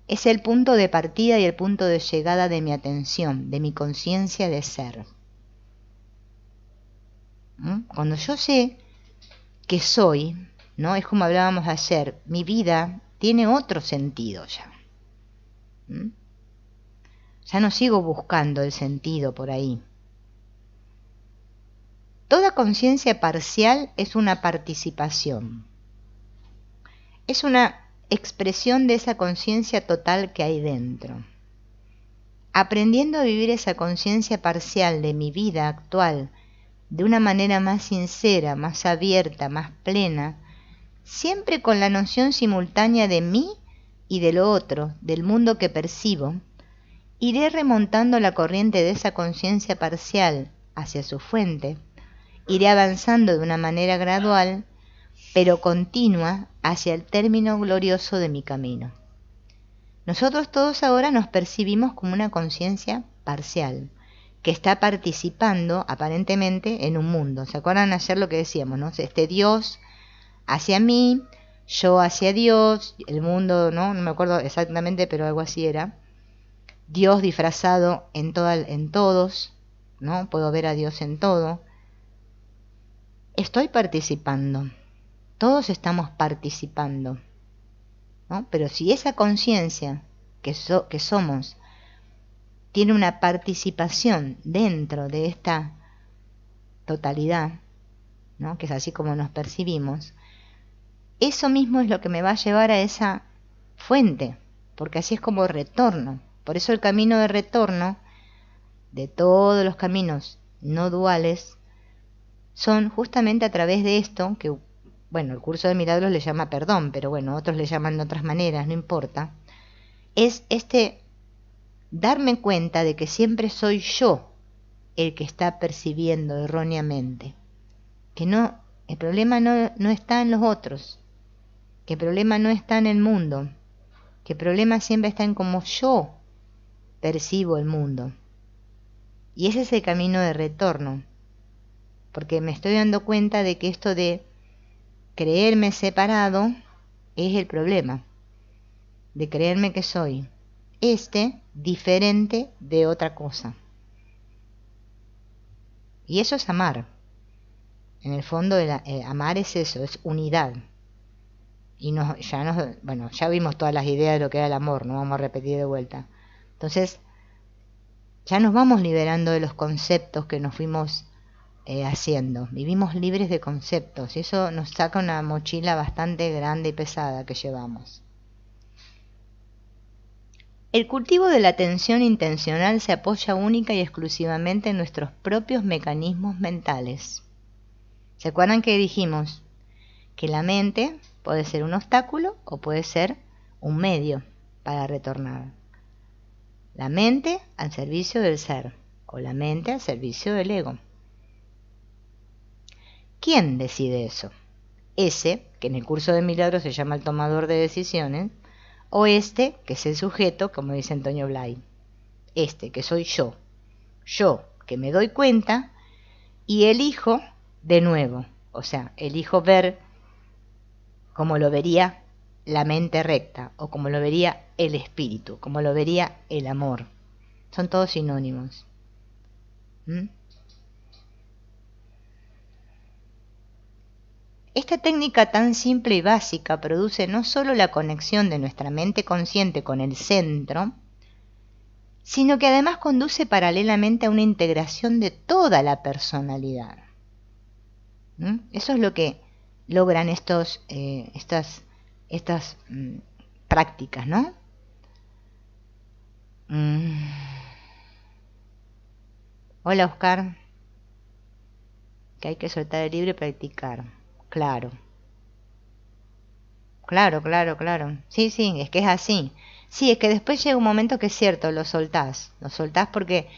Es el punto de partida y el punto de llegada de mi atención, de mi conciencia de ser. Cuando yo sé que soy, ¿no? Es como hablábamos ayer, mi vida tiene otro sentido ya. Ya no sigo buscando el sentido por ahí. Toda conciencia parcial es una participación. Es una expresión de esa conciencia total que hay dentro. Aprendiendo a vivir esa conciencia parcial de mi vida actual de una manera más sincera, más abierta, más plena, siempre con la noción simultánea de mí y de lo otro, del mundo que percibo, iré remontando la corriente de esa conciencia parcial hacia su fuente, iré avanzando de una manera gradual, pero continua, hacia el término glorioso de mi camino. Nosotros todos ahora nos percibimos como una conciencia parcial, que está participando aparentemente en un mundo. ¿Se acuerdan ayer lo que decíamos, no? Dios hacia mí, yo hacia Dios, el mundo, no me acuerdo exactamente, pero algo así era. Dios disfrazado en todos, ¿no? Puedo ver a Dios en todo. Estoy participando. Todos estamos participando, ¿no? Pero si esa conciencia que somos tiene una participación dentro de esta totalidad, ¿no? Que es así como nos percibimos, eso mismo es lo que me va a llevar a esa fuente, porque así es como retorno. Por eso el camino de retorno de todos los caminos no duales son justamente a través de esto, que bueno, el curso de milagros le llama perdón, pero bueno, otros le llaman de otras maneras, no importa. Es darme cuenta de que siempre soy yo el que está percibiendo erróneamente. Que no, el problema no está en los otros, que el problema no está en el mundo, que el problema siempre está en cómo yo percibo el mundo. Y ese es el camino de retorno, porque me estoy dando cuenta de que esto de creerme separado es el problema, de creerme que soy diferente de otra cosa. Y eso es amar. En el fondo amar es eso, es unidad. Y ya vimos todas las ideas de lo que era el amor, no vamos a repetir de vuelta. Entonces, ya nos vamos liberando de los conceptos que nos fuimos haciendo. Vivimos libres de conceptos y eso nos saca una mochila bastante grande y pesada que llevamos. El cultivo de la atención intencional se apoya única y exclusivamente en nuestros propios mecanismos mentales. ¿Se acuerdan que dijimos que la mente puede ser un obstáculo o puede ser un medio para retornar? La mente al servicio del ser o la mente al servicio del ego. ¿Quién decide eso? Ese, que en el curso de milagros se llama el tomador de decisiones, o que es el sujeto, como dice Antonio Blay. Que soy yo. Yo, que me doy cuenta y elijo de nuevo. O sea, elijo ver como lo vería la mente recta, o como lo vería el espíritu, como lo vería el amor. Son todos sinónimos. Esta técnica tan simple y básica produce no solo la conexión de nuestra mente consciente con el centro, sino que además conduce paralelamente a una integración de toda la personalidad. Eso es lo que logran estas prácticas, ¿no? Hola, Oscar. Que hay que soltar el libro y practicar. Claro. Sí, es que es así. Sí, es que después llega un momento que es cierto, lo soltás porque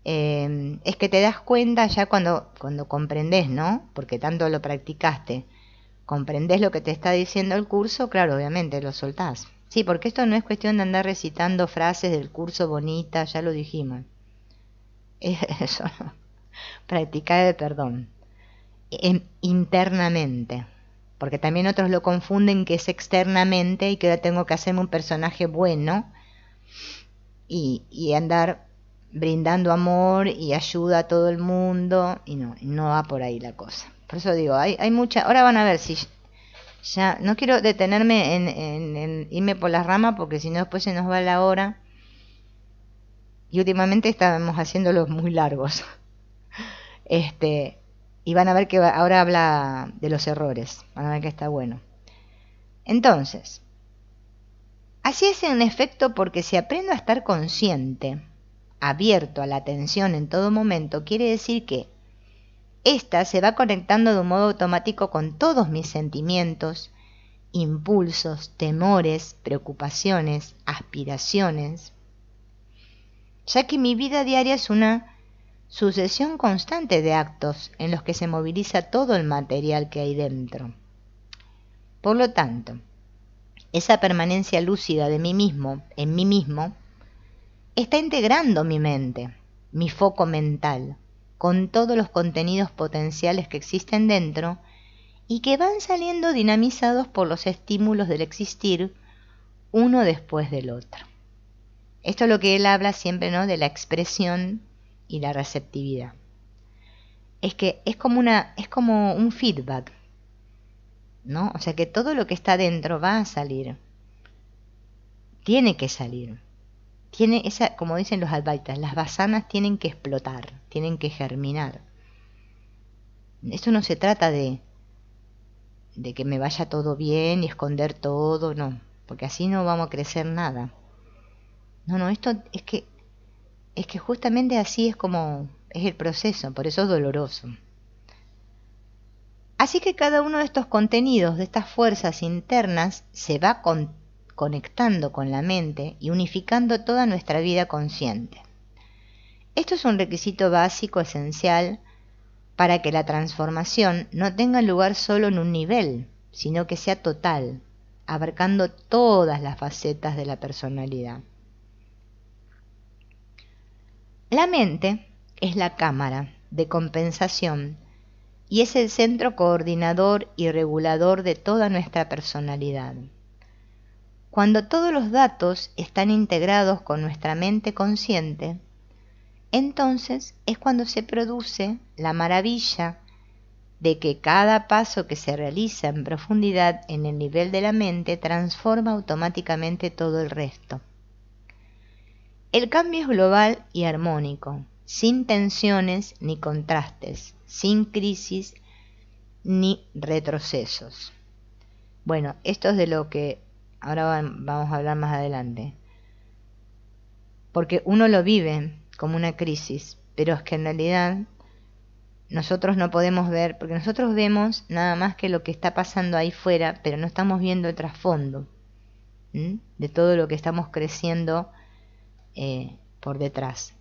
es que te das cuenta ya cuando comprendés, ¿no? Porque tanto lo practicaste, comprendés lo que te está diciendo el curso, claro, obviamente lo soltás. Sí, porque esto no es cuestión de andar recitando frases del curso bonitas, ya lo dijimos. Eso, practicar el perdón. Internamente, porque también otros lo confunden que es externamente y que ahora tengo que hacerme un personaje bueno y andar brindando amor y ayuda a todo el mundo y no va por ahí la cosa. Por eso digo, hay mucha, ahora van a ver si ya, no quiero detenerme en irme por las ramas porque si no después se nos va la hora y últimamente estábamos haciéndolos muy largos. Y van a ver que ahora habla de los errores. Van a ver que está bueno. Entonces, así es en efecto porque si aprendo a estar consciente, abierto a la atención en todo momento, quiere decir que ésta se va conectando de un modo automático con todos mis sentimientos, impulsos, temores, preocupaciones, aspiraciones, ya que mi vida diaria es una sucesión constante de actos en los que se moviliza todo el material que hay dentro. Por lo tanto, esa permanencia lúcida de mí mismo, en mí mismo, está integrando mi mente, mi foco mental, con todos los contenidos potenciales que existen dentro y que van saliendo dinamizados por los estímulos del existir uno después del otro. Esto es lo que él habla siempre, ¿no?, de la expresión y la receptividad. Es que es como un feedback, ¿no? O sea que todo lo que está dentro va a salir. Tiene que salir. Tiene esa, como dicen los albaitas, las basanas tienen que explotar, tienen que germinar. Esto no se trata de de que me vaya todo bien y esconder todo, no, porque así no vamos a crecer nada. No, esto es que justamente así es como es el proceso, por eso es doloroso. Así que cada uno de estos contenidos, de estas fuerzas internas, se va conectando con la mente y unificando toda nuestra vida consciente. Esto es un requisito básico, esencial, para que la transformación no tenga lugar solo en un nivel, sino que sea total, abarcando todas las facetas de la personalidad. La mente es la cámara de compensación y es el centro coordinador y regulador de toda nuestra personalidad. Cuando todos los datos están integrados con nuestra mente consciente, entonces es cuando se produce la maravilla de que cada paso que se realiza en profundidad en el nivel de la mente transforma automáticamente todo el resto. El cambio es global y armónico, sin tensiones ni contrastes, sin crisis ni retrocesos. Bueno, esto es de lo que ahora vamos a hablar más adelante. Porque uno lo vive como una crisis, pero es que en realidad nosotros no podemos ver, porque nosotros vemos nada más que lo que está pasando ahí fuera, pero no estamos viendo el trasfondo de todo lo que estamos creciendo por detrás.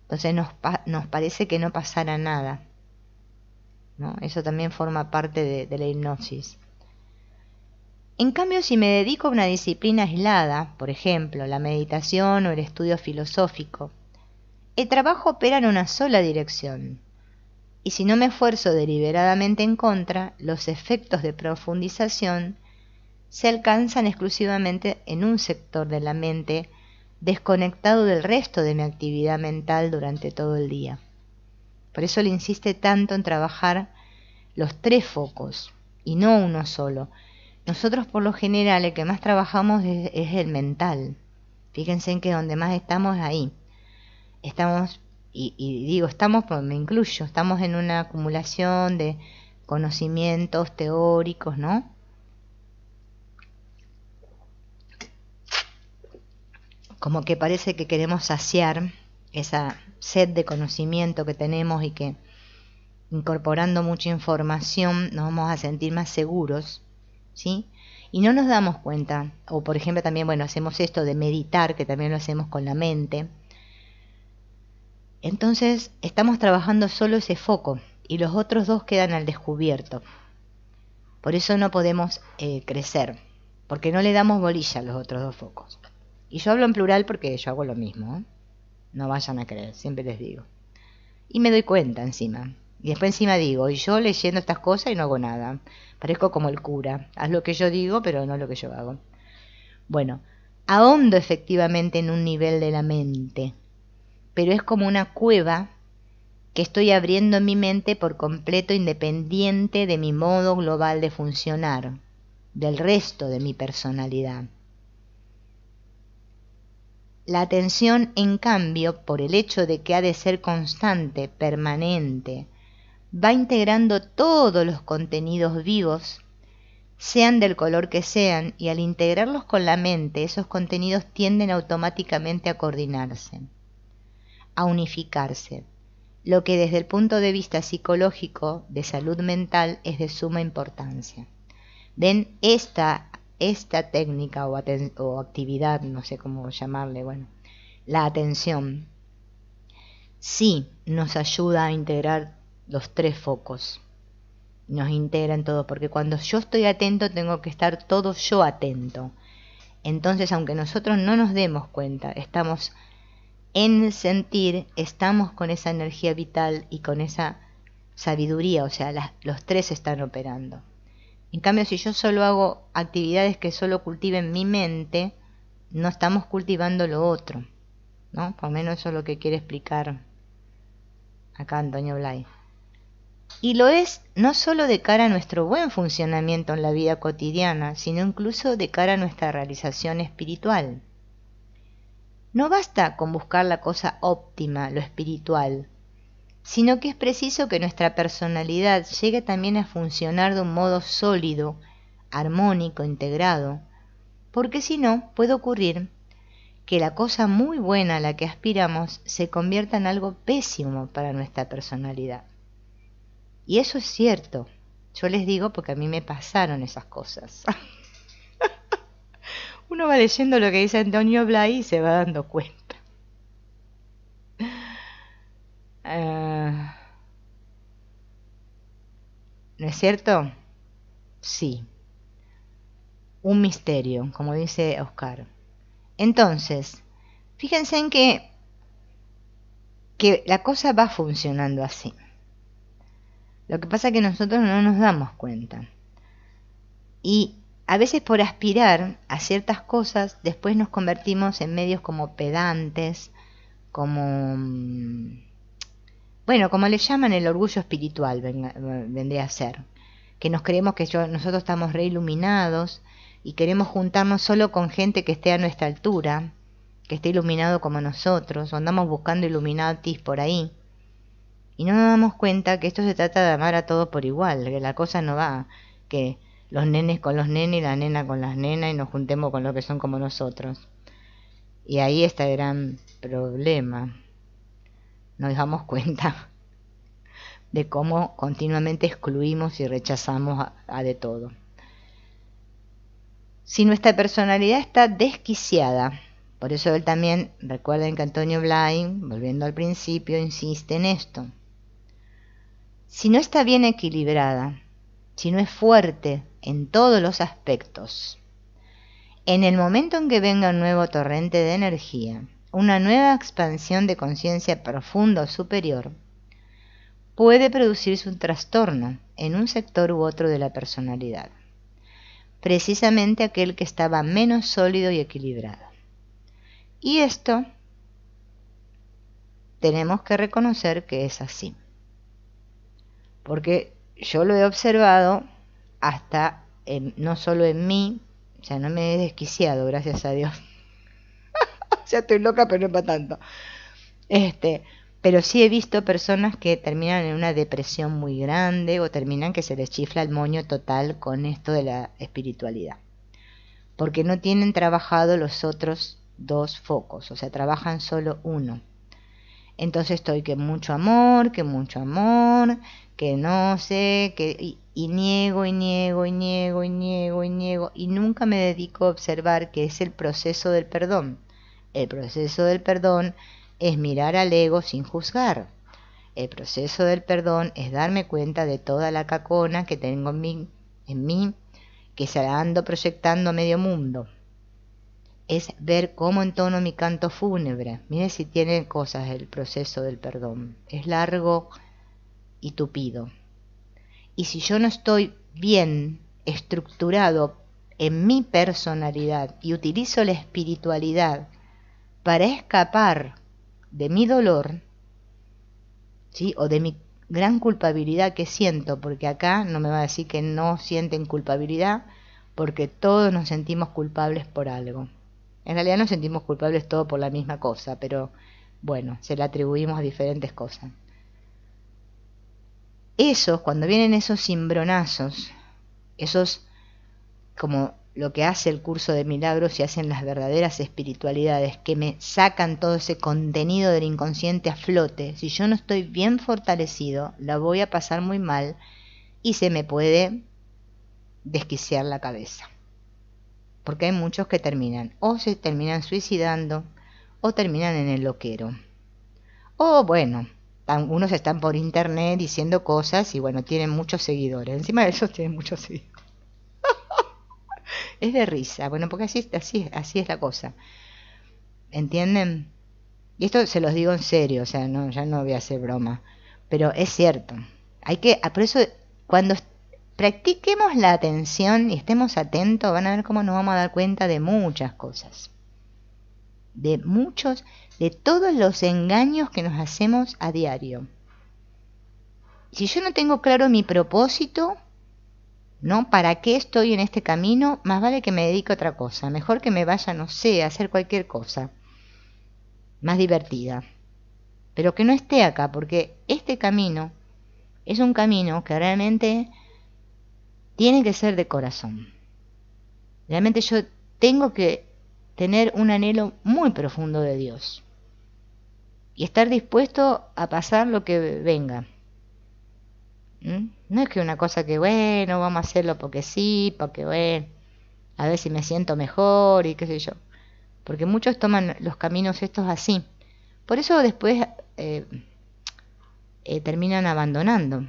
Entonces nos parece que no pasara nada, ¿no? Eso también forma parte de la hipnosis. En cambio, si me dedico a una disciplina aislada, por ejemplo, la meditación o el estudio filosófico, el trabajo opera en una sola dirección. Y si no me esfuerzo deliberadamente en contra, los efectos de profundización se alcanzan exclusivamente en un sector de la mente, desconectado del resto de mi actividad mental durante todo el día. Por eso le insiste tanto en trabajar los 3 focos, y no uno solo. Nosotros por lo general el que más trabajamos es el mental. Fíjense en que donde más estamos ahí. Estamos, y digo estamos, pues me incluyo, estamos en una acumulación de conocimientos teóricos, ¿no? Como que parece que queremos saciar esa sed de conocimiento que tenemos y que incorporando mucha información nos vamos a sentir más seguros, ¿sí? Y no nos damos cuenta, o por ejemplo también, bueno, hacemos esto de meditar, que también lo hacemos con la mente. Entonces estamos trabajando solo ese foco y los otros 2 quedan al descubierto. Por eso no podemos crecer, porque no le damos bolilla a los otros 2 focos. Y yo hablo en plural porque yo hago lo mismo, ¿eh? No vayan a creer, siempre les digo. Y me doy cuenta encima. Y después encima digo, y yo leyendo estas cosas y no hago nada. Parezco como el cura. Haz lo que yo digo, pero no lo que yo hago. Bueno, ahondo efectivamente en un nivel de la mente, pero es como una cueva que estoy abriendo en mi mente por completo independiente de mi modo global de funcionar, del resto de mi personalidad. La atención, en cambio, por el hecho de que ha de ser constante, permanente, va integrando todos los contenidos vivos, sean del color que sean, y al integrarlos con la mente, esos contenidos tienden automáticamente a coordinarse, a unificarse, lo que desde el punto de vista psicológico de salud mental es de suma importancia. Ven, esta técnica o actividad, no sé cómo llamarle, bueno, la atención, sí nos ayuda a integrar los 3 focos, nos integra en todo, porque cuando yo estoy atento tengo que estar todo yo atento. Entonces, aunque nosotros no nos demos cuenta, estamos en el sentir, estamos con esa energía vital y con esa sabiduría, o sea, los 3 están operando. En cambio, si yo solo hago actividades que solo cultiven mi mente, no estamos cultivando lo otro, ¿no? Por lo menos eso es lo que quiere explicar acá Antonio Blay. Y lo es no solo de cara a nuestro buen funcionamiento en la vida cotidiana, sino incluso de cara a nuestra realización espiritual. No basta con buscar la cosa óptima, lo espiritual, sino que es preciso que nuestra personalidad llegue también a funcionar de un modo sólido, armónico, integrado, porque si no, puede ocurrir que la cosa muy buena a la que aspiramos se convierta en algo pésimo para nuestra personalidad. Y eso es cierto. Yo les digo porque a mí me pasaron esas cosas. Uno va leyendo lo que dice Antonio Blay y se va dando cuenta. ¿No es cierto? Sí. Un misterio, como dice Oscar. Entonces, fíjense en que la cosa va funcionando así. Lo que pasa es que nosotros no nos damos cuenta. Y a veces por aspirar a ciertas cosas, después nos convertimos en medios como pedantes, como, bueno, como le llaman el orgullo espiritual, vendría a ser. Que nos creemos que nosotros estamos reiluminados y queremos juntarnos solo con gente que esté a nuestra altura, que esté iluminado como nosotros, o andamos buscando iluminatis por ahí. Y no nos damos cuenta que esto se trata de amar a todos por igual, que la cosa no va, que los nenes con los nenes y la nena con las nenas y nos juntemos con los que son como nosotros. Y ahí está el gran problema. Nos damos cuenta de cómo continuamente excluimos y rechazamos a de todo. Si nuestra personalidad está desquiciada, por eso él también, recuerden que Antonio Blay, volviendo al principio, insiste en esto. Si no está bien equilibrada, si no es fuerte en todos los aspectos, en el momento en que venga un nuevo torrente de energía, una nueva expansión de conciencia profunda o superior, puede producirse un trastorno en un sector u otro de la personalidad, precisamente aquel que estaba menos sólido y equilibrado. Y esto tenemos que reconocer que es así. Porque yo lo he observado hasta, no solo en mí, o sea, no me he desquiciado, gracias a Dios. O sea, estoy loca, pero no para tanto. Pero sí he visto personas que terminan en una depresión muy grande o terminan que se les chifla el moño total con esto de la espiritualidad. Porque no tienen trabajado los otros dos focos, o sea, trabajan solo uno. Entonces estoy que mucho amor, que no sé, y niego, y nunca me dedico a observar que es el proceso del perdón. El proceso del perdón es mirar al ego sin juzgar. El proceso del perdón es darme cuenta de toda la cacona que tengo en mí, que se la ando proyectando a medio mundo. Es ver cómo entono mi canto fúnebre. Mire si tiene cosas el proceso del perdón. Es largo y tupido. Y si yo no estoy bien estructurado en mi personalidad y utilizo la espiritualidad para escapar de mi dolor, ¿sí? O de mi gran culpabilidad que siento, porque acá no me va a decir que no sienten culpabilidad, porque todos nos sentimos culpables por algo. En realidad nos sentimos culpables todos por la misma cosa, pero bueno, se le atribuimos a diferentes cosas. Cuando vienen esos cimbronazos, esos como lo que hace el curso de milagros y hacen las verdaderas espiritualidades, que me sacan todo ese contenido del inconsciente a flote, si yo no estoy bien fortalecido, la voy a pasar muy mal y se me puede desquiciar la cabeza. Porque hay muchos que o se terminan suicidando, o terminan en el loquero. O bueno, algunos están por internet diciendo cosas y bueno, tienen muchos seguidores. Encima de eso tienen muchos seguidores. Es de risa, bueno, porque así es la cosa. ¿Entienden? Y esto se los digo en serio, o sea, no, ya no voy a hacer broma. Pero es cierto. Por eso, cuando practiquemos la atención y estemos atentos, van a ver cómo nos vamos a dar cuenta de muchas cosas. De todos los engaños que nos hacemos a diario. Si yo no tengo claro mi propósito, ¿no? ¿Para qué estoy en este camino? Más vale que me dedique a otra cosa. Mejor que me vaya, no sé, a hacer cualquier cosa más divertida. Pero que no esté acá, porque este camino es un camino que realmente tiene que ser de corazón. Realmente yo tengo que tener un anhelo muy profundo de Dios y estar dispuesto a pasar lo que venga. No es que una cosa que, bueno, vamos a hacerlo porque sí, porque bueno, a ver si me siento mejor y qué sé yo. Porque muchos toman los caminos estos así. Por eso después terminan abandonando,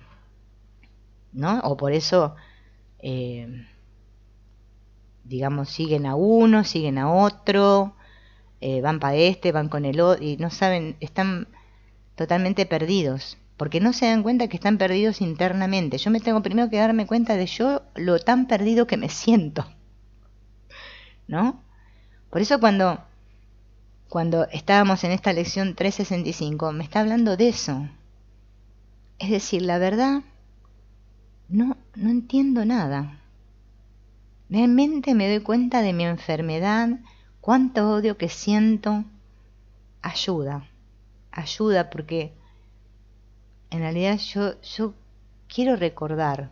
¿no? O por eso, digamos, siguen a uno, siguen a otro, van para este, van con el otro, y no saben, están totalmente perdidos, porque no se dan cuenta que están perdidos internamente. Yo me tengo primero que darme cuenta de yo lo tan perdido que me siento, ¿no? Por eso cuando estábamos en esta lección 365, me está hablando de eso. Es decir, la verdad, no entiendo nada. Realmente me doy cuenta de mi enfermedad, cuánto odio que siento. Ayuda porque en realidad yo quiero recordar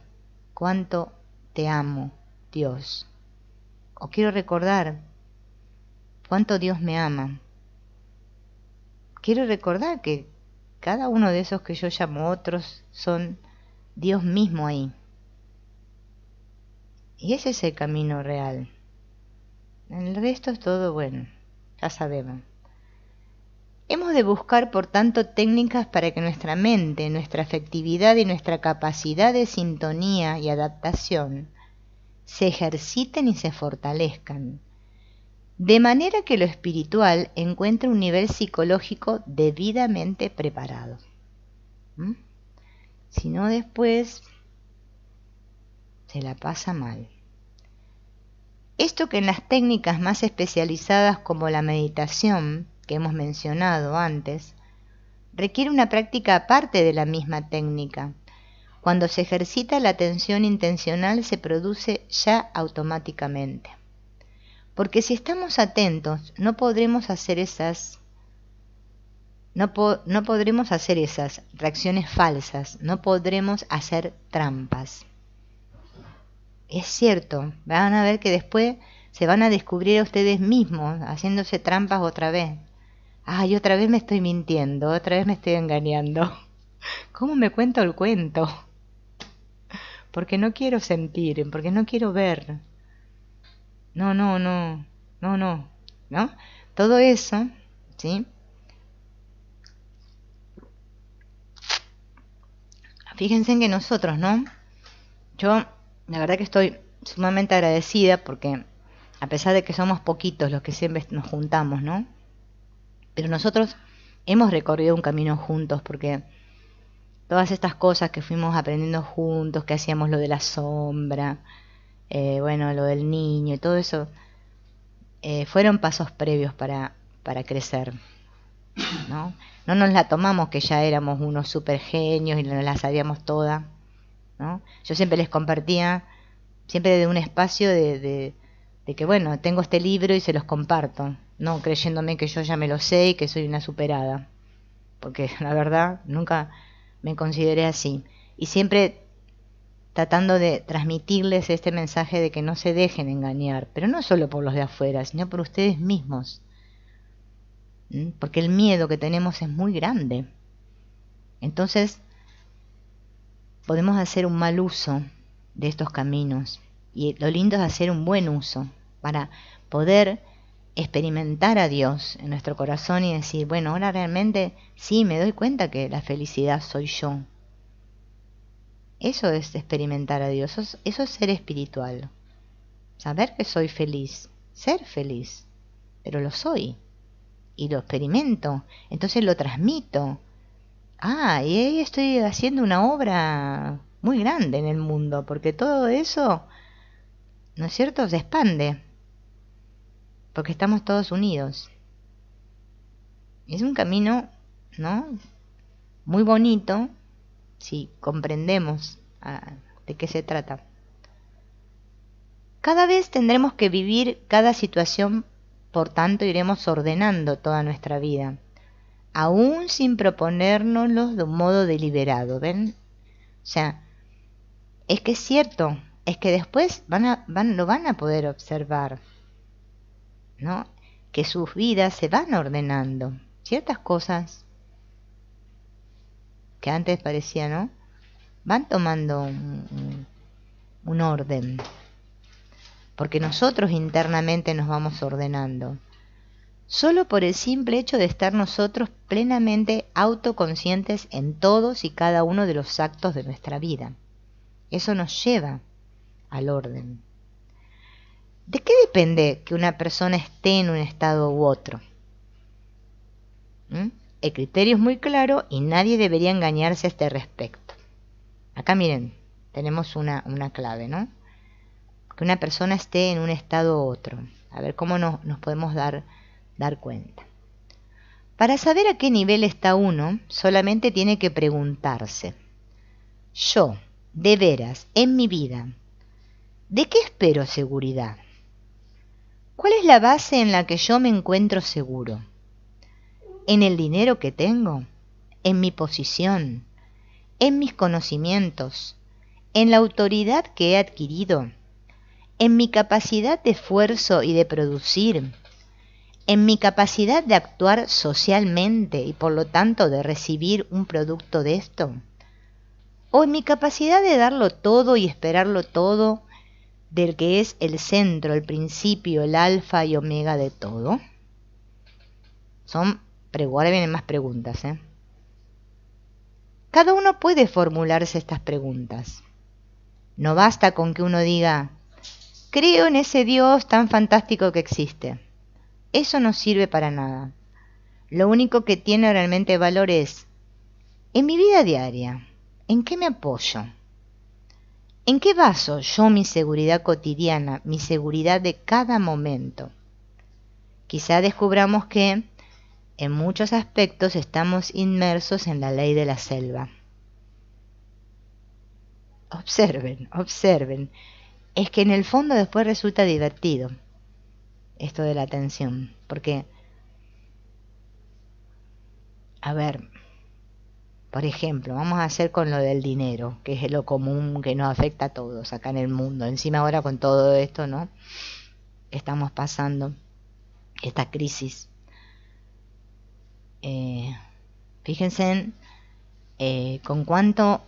cuánto te amo, Dios. O quiero recordar cuánto Dios me ama. Quiero recordar que cada uno de esos que yo llamo otros son Dios mismo ahí. Y ese es el camino real. El resto es todo bueno, ya sabemos. Hemos de buscar, por tanto, técnicas para que nuestra mente, nuestra afectividad y nuestra capacidad de sintonía y adaptación se ejerciten y se fortalezcan, de manera que lo espiritual encuentre un nivel psicológico debidamente preparado. Si no, después se la pasa mal. Esto que en las técnicas más especializadas como la meditación, que hemos mencionado antes, requiere una práctica aparte de la misma técnica. Cuando se ejercita la atención intencional se produce ya automáticamente. Porque si estamos atentos, no podremos hacer esas reacciones falsas, no podremos hacer trampas. Es cierto, van a ver que después se van a descubrir a ustedes mismos haciéndose trampas otra vez. Ay, otra vez me estoy mintiendo, otra vez me estoy engañando. ¿Cómo me cuento el cuento? Porque no quiero sentir, porque no quiero ver. No. Todo eso, ¿sí? Fíjense en que nosotros, ¿no? Yo, la verdad que estoy sumamente agradecida porque, a pesar de que somos poquitos los que siempre nos juntamos, ¿no? Pero nosotros hemos recorrido un camino juntos porque todas estas cosas que fuimos aprendiendo juntos, que hacíamos lo de la sombra, bueno, lo del niño y todo eso, fueron pasos previos para crecer, ¿no? No nos la tomamos que ya éramos unos super genios y nos la sabíamos todas, ¿no? Yo siempre les compartía, siempre de un espacio de que, bueno, tengo este libro y se los comparto, no creyéndome que yo ya me lo sé y que soy una superada, porque la verdad nunca me consideré así. Y siempre tratando de transmitirles este mensaje de que no se dejen engañar, pero no solo por los de afuera, sino por ustedes mismos. Porque el miedo que tenemos es muy grande. Entonces, podemos hacer un mal uso de estos caminos. Y lo lindo es hacer un buen uso para poder experimentar a Dios en nuestro corazón y decir, bueno, ahora realmente sí me doy cuenta que la felicidad soy yo. Eso es experimentar a Dios, eso es ser espiritual. Saber que soy feliz, ser feliz, pero lo soy y lo experimento, entonces lo transmito. Y ahí estoy haciendo una obra muy grande en el mundo, porque todo eso, ¿no es cierto?, se expande, porque estamos todos unidos. Es un camino, ¿no?, muy bonito si comprendemos de qué se trata. Cada vez tendremos que vivir cada situación, por tanto iremos ordenando toda nuestra vida, aún sin proponérnoslos de un modo deliberado, ¿ven? O sea, es que es cierto, es que después lo van a poder observar, ¿no? Que sus vidas se van ordenando. Ciertas cosas que antes parecía, ¿no? Van tomando un orden, porque nosotros internamente nos vamos ordenando, solo por el simple hecho de estar nosotros plenamente autoconscientes en todos y cada uno de los actos de nuestra vida. Eso nos lleva al orden. ¿De qué depende que una persona esté en un estado u otro? El criterio es muy claro y nadie debería engañarse a este respecto. Acá miren, tenemos una clave, ¿no? Que una persona esté en un estado u otro. A ver cómo nos podemos dar cuenta. Para saber a qué nivel está uno, solamente tiene que preguntarse: yo, de veras, en mi vida, ¿de qué espero seguridad? ¿Cuál es la base en la que yo me encuentro seguro? ¿En el dinero que tengo? ¿En mi posición? ¿En mis conocimientos? ¿En la autoridad que he adquirido? ¿En mi capacidad de esfuerzo y de producir? ¿En mi capacidad de actuar socialmente y por lo tanto de recibir un producto de esto? ¿O en mi capacidad de darlo todo y esperarlo todo del que es el centro, el principio, el alfa y omega de todo? Ahora vienen más preguntas, ¿eh? Cada uno puede formularse estas preguntas. No basta con que uno diga: creo en ese Dios tan fantástico que existe. Eso no sirve para nada. Lo único que tiene realmente valor es: en mi vida diaria, ¿en qué me apoyo? ¿En qué baso yo mi seguridad cotidiana, mi seguridad de cada momento? Quizá descubramos que en muchos aspectos estamos inmersos en la ley de la selva. Observen. Es que en el fondo después resulta divertido esto de la atención, porque, a ver, por ejemplo, vamos a hacer con lo del dinero, que es lo común que nos afecta a todos acá en el mundo. Encima ahora con todo esto, ¿no? Estamos pasando esta crisis. Fíjense con cuánto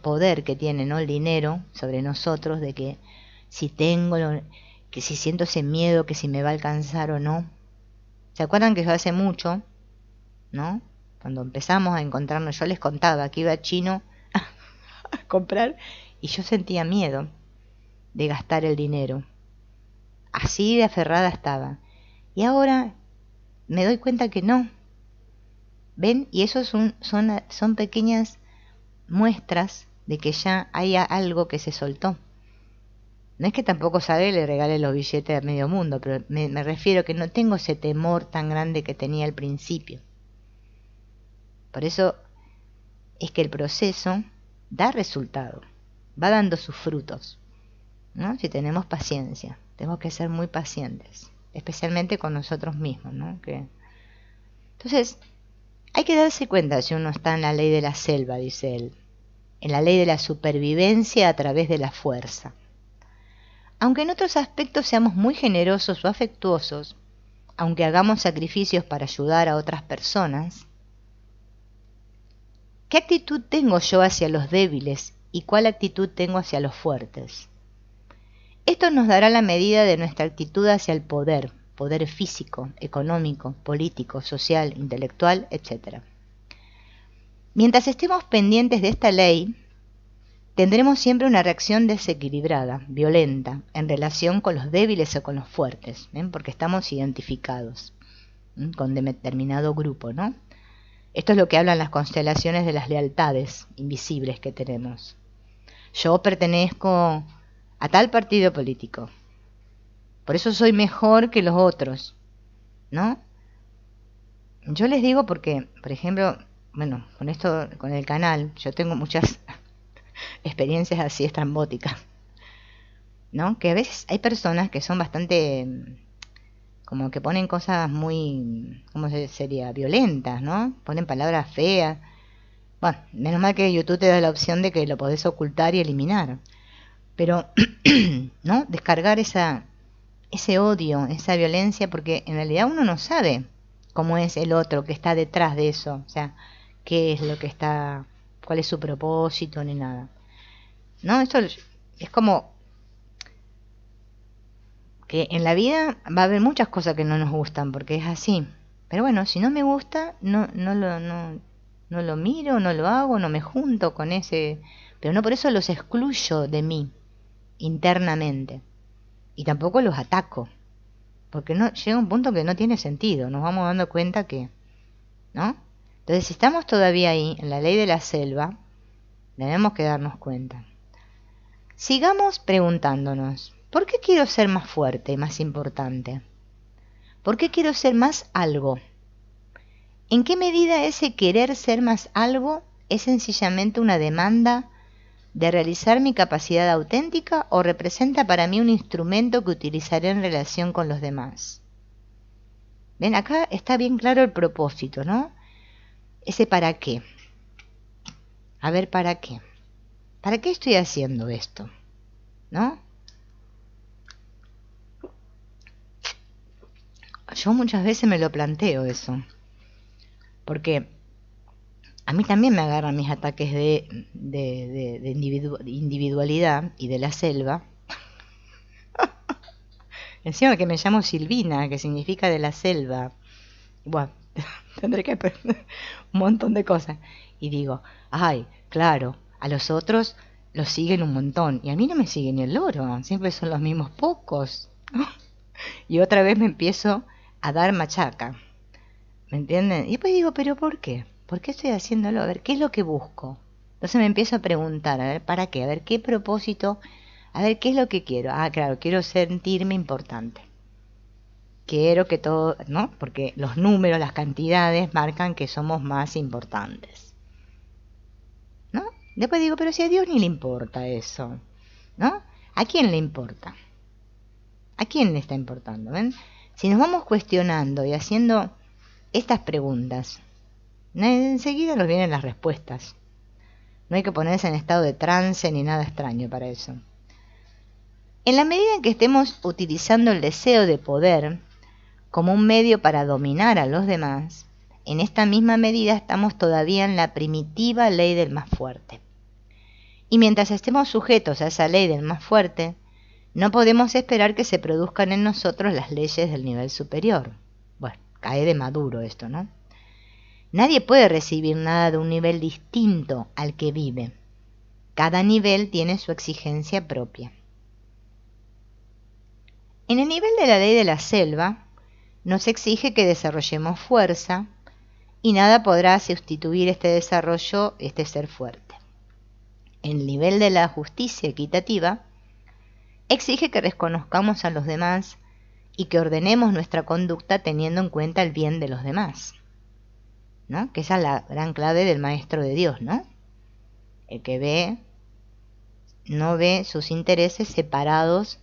poder que tiene, ¿no?, el dinero sobre nosotros, de que si que si siento ese miedo, que si me va a alcanzar o no. ¿Se acuerdan que yo hace mucho, ¿no?, cuando empezamos a encontrarnos, yo les contaba que iba a Chino a comprar y yo sentía miedo de gastar el dinero? Así de aferrada estaba. Y ahora me doy cuenta que no. ¿Ven? Y eso son pequeñas muestras de que ya hay algo que se soltó. No es que tampoco sabe le regale los billetes a medio mundo, pero me refiero que no tengo ese temor tan grande que tenía al principio. Por eso es que el proceso da resultado, va dando sus frutos, ¿no? Si tenemos paciencia, tenemos que ser muy pacientes, especialmente con nosotros mismos, ¿no? Entonces, hay que darse cuenta si uno está en la ley de la selva, dice él, en la ley de la supervivencia a través de la fuerza. Aunque en otros aspectos seamos muy generosos o afectuosos, aunque hagamos sacrificios para ayudar a otras personas, ¿qué actitud tengo yo hacia los débiles y cuál actitud tengo hacia los fuertes? Esto nos dará la medida de nuestra actitud hacia el poder físico, económico, político, social, intelectual, etc. Mientras estemos pendientes de esta ley, tendremos siempre una reacción desequilibrada, violenta, en relación con los débiles o con los fuertes, ¿ven? Porque estamos identificados con determinado grupo, ¿no? Esto es lo que hablan las constelaciones de las lealtades invisibles que tenemos. Yo pertenezco a tal partido político, por eso soy mejor que los otros, ¿no? Yo les digo porque, por ejemplo, bueno, con esto, con el canal, yo tengo muchas experiencias así estrambóticas, ¿no? Que a veces hay personas que son bastante como que ponen cosas muy, ¿cómo sería? Violentas, ¿no? Ponen palabras feas. Bueno, menos mal que YouTube te da la opción de que lo podés ocultar y eliminar. Pero, ¿no? Descargar ese odio, esa violencia, porque en realidad uno no sabe cómo es el otro que está detrás de eso. O sea, qué es lo que está, cuál es su propósito, ni nada. ¿No? Esto es como que en la vida va a haber muchas cosas que no nos gustan, porque es así. Pero bueno, si no me gusta, no lo miro, no lo hago, no me junto con ese... Pero no por eso los excluyo de mí, internamente. Y tampoco los ataco. Porque no llega un punto que no tiene sentido. Nos vamos dando cuenta que... ¿no? Entonces, si estamos todavía ahí, en la ley de la selva, tenemos que darnos cuenta. Sigamos preguntándonos, ¿por qué quiero ser más fuerte y más importante? ¿Por qué quiero ser más algo? ¿En qué medida ese querer ser más algo es sencillamente una demanda de realizar mi capacidad auténtica o representa para mí un instrumento que utilizaré en relación con los demás? Ven, acá está bien claro el propósito, ¿no? Ese para qué. A ver, ¿para qué? ¿Para qué estoy haciendo esto? ¿No? Yo muchas veces me lo planteo eso. Porque a mí también me agarran mis ataques de individualidad y de la selva. Encima que me llamo Silvina, que significa de la selva. Bueno, tendré que aprender un montón de cosas. Y digo, ay, claro, a los otros los siguen un montón. Y a mí no me siguen ni el loro, siempre son los mismos pocos. Y otra vez me empiezo a dar machaca. ¿Me entienden? Y después digo, ¿pero por qué? ¿Por qué estoy haciéndolo? A ver, ¿qué es lo que busco? Entonces me empiezo a preguntar, a ver, ¿para qué? A ver, ¿qué propósito? A ver, ¿qué es lo que quiero? Ah, claro, quiero sentirme importante. Quiero que todo, ¿no? Porque los números, las cantidades marcan que somos más importantes. ¿No? Después digo, pero si a Dios ni le importa eso, ¿no? ¿A quién le importa? ¿A quién le está importando? ¿Ven? Si nos vamos cuestionando y haciendo estas preguntas, enseguida nos vienen las respuestas. No hay que ponerse en estado de trance ni nada extraño para eso. En la medida en que estemos utilizando el deseo de poder como un medio para dominar a los demás, en esta misma medida estamos todavía en la primitiva ley del más fuerte. Y mientras estemos sujetos a esa ley del más fuerte, no podemos esperar que se produzcan en nosotros las leyes del nivel superior. Bueno, cae de maduro esto, ¿no? Nadie puede recibir nada de un nivel distinto al que vive. Cada nivel tiene su exigencia propia. En el nivel de la ley de la selva, nos exige que desarrollemos fuerza y nada podrá sustituir este desarrollo, este ser fuerte. En el nivel de la justicia equitativa, exige que reconozcamos a los demás y que ordenemos nuestra conducta teniendo en cuenta el bien de los demás, ¿no? Que esa es la gran clave del maestro de Dios, ¿no? El que ve, no ve sus intereses separados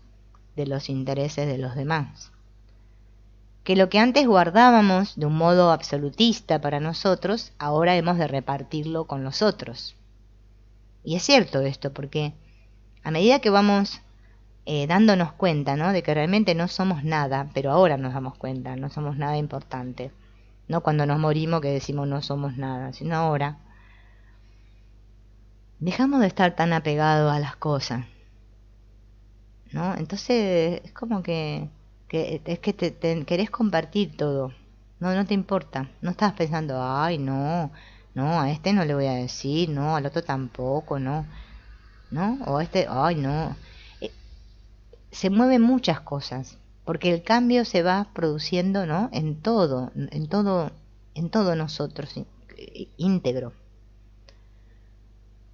de los intereses de los demás. Que lo que antes guardábamos de un modo absolutista para nosotros, ahora hemos de repartirlo con los otros. Y es cierto esto, porque a medida que vamos dándonos cuenta, ¿no?, de que realmente no somos nada, pero ahora nos damos cuenta, no somos nada importante. No cuando nos morimos que decimos no somos nada, sino ahora. Dejamos de estar tan apegados a las cosas, ¿no? Entonces es como que es que te querés compartir todo. No te importa. No estás pensando, ay, no, a este no le voy a decir, no, al otro tampoco, no, o a este, ay, no. Se mueven muchas cosas, porque el cambio se va produciendo, ¿no?, en todo nosotros, íntegro.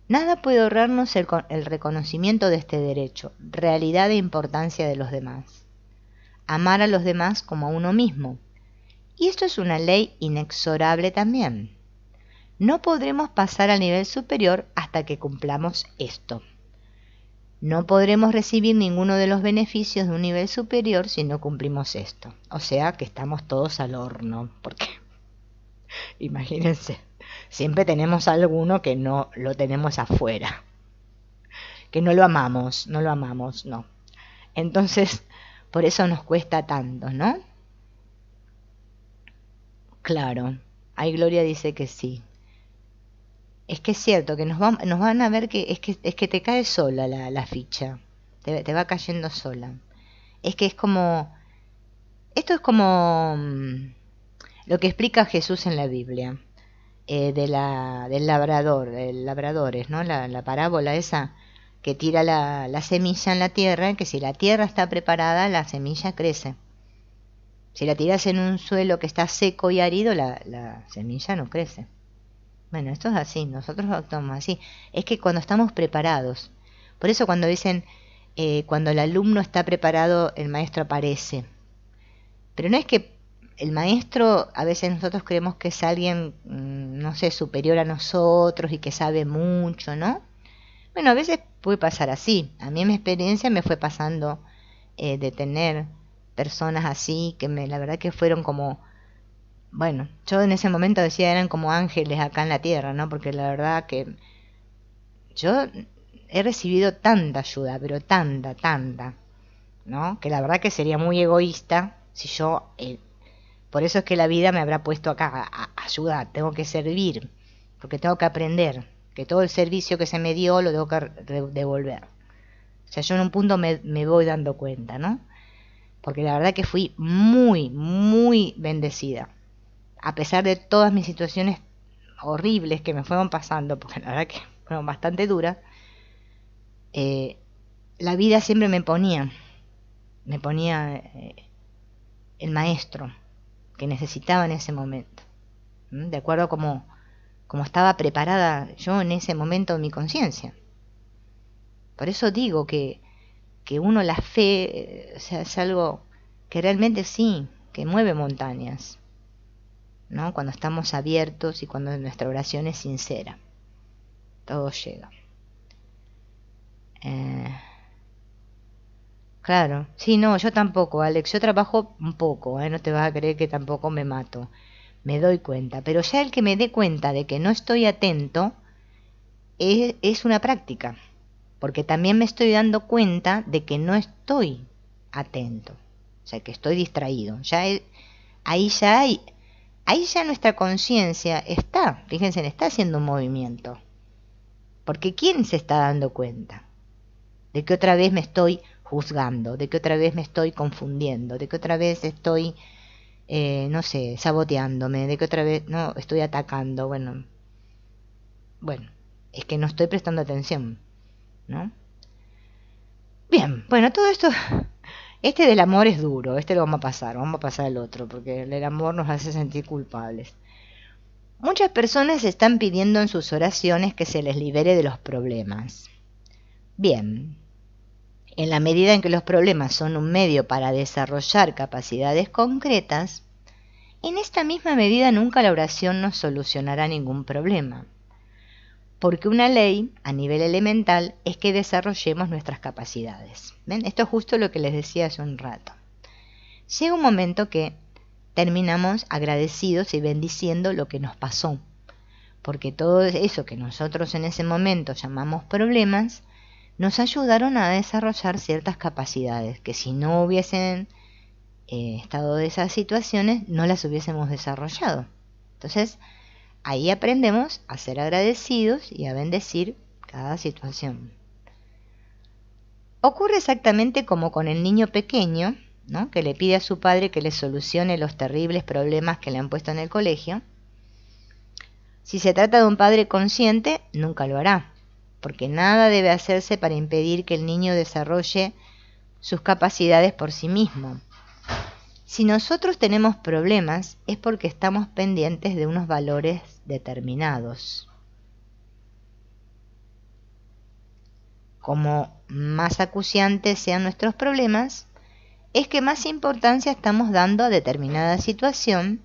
Nada puede ahorrarnos el reconocimiento de este derecho, realidad e importancia de los demás. Amar a los demás como a uno mismo. Y esto es una ley inexorable también. No podremos pasar al nivel superior hasta que cumplamos esto. no podremos recibir ninguno de los beneficios de un nivel superior si no cumplimos esto. O sea que estamos todos al horno, porque imagínense, siempre tenemos alguno que no lo tenemos afuera, que no lo amamos, no. Entonces, por eso nos cuesta tanto, ¿no? Claro, ahí Gloria dice que sí. Es que es cierto que nos van a ver que es que te cae sola la ficha, te va cayendo sola. Es que es como, esto es como lo que explica Jesús en la Biblia, del labradores, ¿no? La parábola esa que tira la semilla en la tierra, que si la tierra está preparada, la semilla crece. Si la tiras en un suelo que está seco y árido, la semilla no crece. Bueno, esto es así, nosotros actuamos así. Es que cuando estamos preparados, por eso cuando dicen, cuando el alumno está preparado, el maestro aparece. Pero no es que el maestro, a veces nosotros creemos que es alguien, no sé, superior a nosotros y que sabe mucho, ¿no? Bueno, a veces puede pasar así. A mí en mi experiencia me fue pasando de tener personas así, que la verdad que fueron como, bueno, yo en ese momento decía eran como ángeles acá en la tierra, ¿no? Porque la verdad que yo he recibido tanta ayuda, pero tanta, ¿no? Que la verdad que sería muy egoísta si yo, por eso es que la vida me habrá puesto acá a ayudar, tengo que servir, porque tengo que aprender, que todo el servicio que se me dio lo tengo que devolver. O sea, yo en un punto me voy dando cuenta, ¿no? Porque la verdad que fui muy bendecida. A pesar de todas mis situaciones horribles que me fueron pasando, porque la verdad que fueron bastante duras, la vida siempre me ponía el maestro que necesitaba en ese momento, de acuerdo a como estaba preparada yo en ese momento en mi conciencia. Por eso digo que uno la fe, o sea, es algo que realmente sí, que mueve montañas, ¿no? Cuando estamos abiertos y cuando nuestra oración es sincera, todo llega. Claro, sí, no, yo tampoco, Alex, yo trabajo un poco, no te vas a creer que tampoco me mato, me doy cuenta, pero ya el que me dé cuenta de que no estoy atento es una práctica, porque también me estoy dando cuenta de que no estoy atento, o sea, que estoy distraído, ahí ya nuestra conciencia está, fíjense, está haciendo un movimiento, porque ¿quién se está dando cuenta de que otra vez me estoy juzgando, de que otra vez me estoy confundiendo, de que otra vez estoy, no sé, saboteándome, de que otra vez no estoy atacando? Bueno, es que no estoy prestando atención, ¿no? Bien, bueno, todo esto, este del amor es duro, este lo vamos a pasar al otro, porque el amor nos hace sentir culpables. Muchas personas están pidiendo en sus oraciones que se les libere de los problemas. Bien, en la medida en que los problemas son un medio para desarrollar capacidades concretas, en esta misma medida nunca la oración nos solucionará ningún problema. Porque una ley, a nivel elemental, es que desarrollemos nuestras capacidades. ¿Ven? Esto es justo lo que les decía hace un rato. Llega un momento que terminamos agradecidos y bendiciendo lo que nos pasó. Porque todo eso que nosotros en ese momento llamamos problemas, nos ayudaron a desarrollar ciertas capacidades que si no hubiesen estado de esas situaciones, no las hubiésemos desarrollado. Entonces, ahí aprendemos a ser agradecidos y a bendecir cada situación. Ocurre exactamente como con el niño pequeño, ¿no? Que le pide a su padre que le solucione los terribles problemas que le han puesto en el colegio. Si se trata de un padre consciente, nunca lo hará, porque nada debe hacerse para impedir que el niño desarrolle sus capacidades por sí mismo. Si nosotros tenemos problemas, es porque estamos pendientes de unos valores determinados. Como más acuciantes sean nuestros problemas, es que más importancia estamos dando a determinada situación,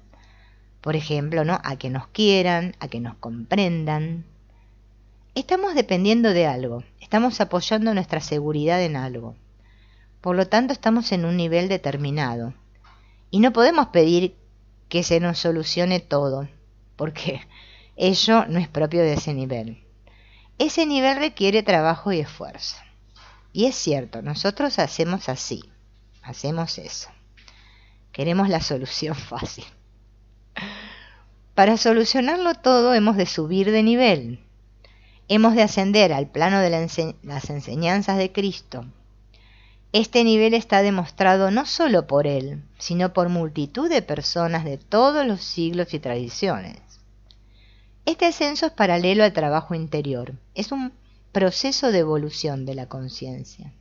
por ejemplo, ¿no? A que nos quieran, a que nos comprendan. Estamos dependiendo de algo, estamos apoyando nuestra seguridad en algo. Por lo tanto, estamos en un nivel determinado. Y no podemos pedir que se nos solucione todo, porque ello no es propio de ese nivel. Ese nivel requiere trabajo y esfuerzo. Y es cierto, nosotros hacemos así, hacemos eso. Queremos la solución fácil. Para solucionarlo todo hemos de subir de nivel. Hemos de ascender al plano de las enseñanzas de Cristo. Este nivel está demostrado no solo por Él, sino por multitud de personas de todos los siglos y tradiciones. Este ascenso es paralelo al trabajo interior. Es un proceso de evolución de la conciencia.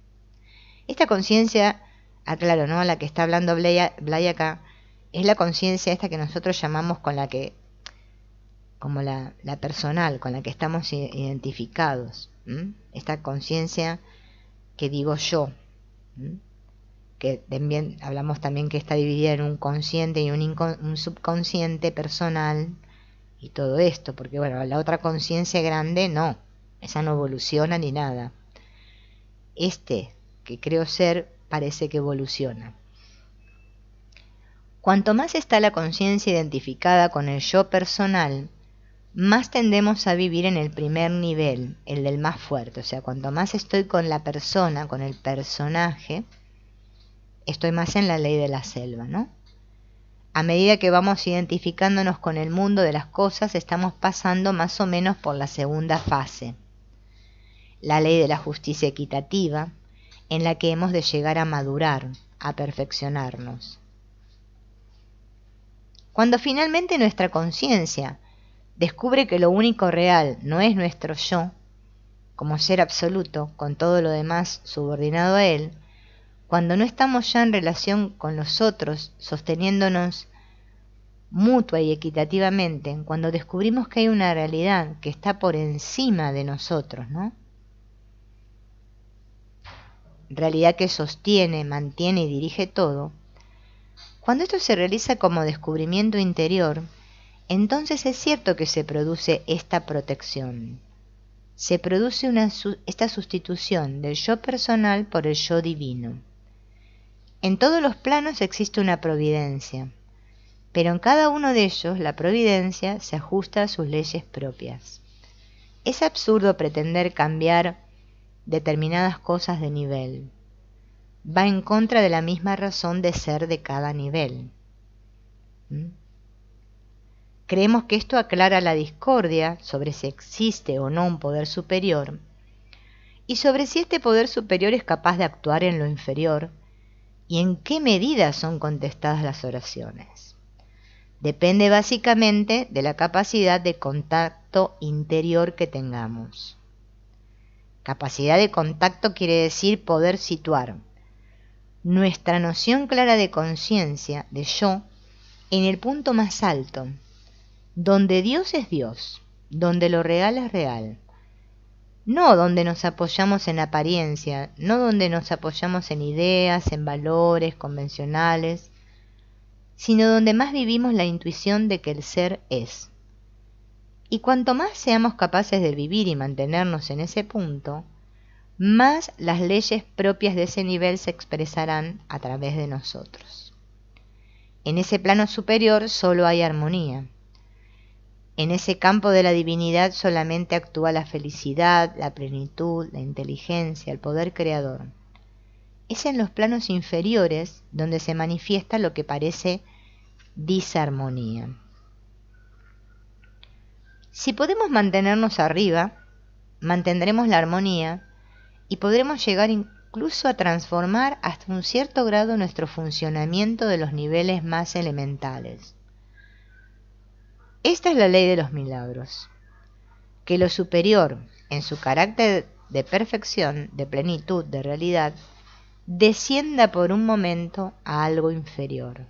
Esta conciencia, aclaro, ¿no? La que está hablando Blay acá, es la conciencia esta que nosotros llamamos como la personal, con la que estamos identificados. Esta conciencia que digo yo, que también hablamos también que está dividida en un consciente y un subconsciente personal y todo esto, porque bueno, la otra conciencia grande no, esa no evoluciona ni nada. Este que creo ser parece que evoluciona. Cuanto más está la conciencia identificada con el yo personal, más tendemos a vivir en el primer nivel, el del más fuerte. O sea, cuanto más estoy con la persona, con el personaje, estoy más en la ley de la selva, ¿no? A medida que vamos identificándonos con el mundo de las cosas, estamos pasando más o menos por la segunda fase, la ley de la justicia equitativa, en la que hemos de llegar a madurar, a perfeccionarnos. Cuando finalmente nuestra conciencia descubre que lo único real no es nuestro yo, como ser absoluto, con todo lo demás subordinado a él, cuando no estamos ya en relación con los otros, sosteniéndonos mutua y equitativamente, cuando descubrimos que hay una realidad que está por encima de nosotros, ¿no? Realidad que sostiene, mantiene y dirige todo, cuando esto se realiza como descubrimiento interior, entonces es cierto que se produce esta protección. Se produce esta sustitución del yo personal por el yo divino. En todos los planos existe una providencia, pero en cada uno de ellos la providencia se ajusta a sus leyes propias. Es absurdo pretender cambiar determinadas cosas de nivel. Va en contra de la misma razón de ser de cada nivel. Creemos que esto aclara la discordia sobre si existe o no un poder superior y sobre si este poder superior es capaz de actuar en lo inferior y en qué medida son contestadas las oraciones. Depende básicamente de la capacidad de contacto interior que tengamos. Capacidad de contacto quiere decir poder situar nuestra noción clara de conciencia, de yo, en el punto más alto, donde Dios es Dios, donde lo real es real. No donde nos apoyamos en apariencia, no donde nos apoyamos en ideas, en valores convencionales, sino donde más vivimos la intuición de que el ser es. Y cuanto más seamos capaces de vivir y mantenernos en ese punto, más las leyes propias de ese nivel se expresarán a través de nosotros. En ese plano superior solo hay armonía. En ese campo de la divinidad solamente actúa la felicidad, la plenitud, la inteligencia, el poder creador. Es en los planos inferiores donde se manifiesta lo que parece disarmonía. Si podemos mantenernos arriba, mantendremos la armonía y podremos llegar incluso a transformar hasta un cierto grado nuestro funcionamiento de los niveles más elementales. Esta es la ley de los milagros, que lo superior, en su carácter de perfección, de plenitud, de realidad, descienda por un momento a algo inferior.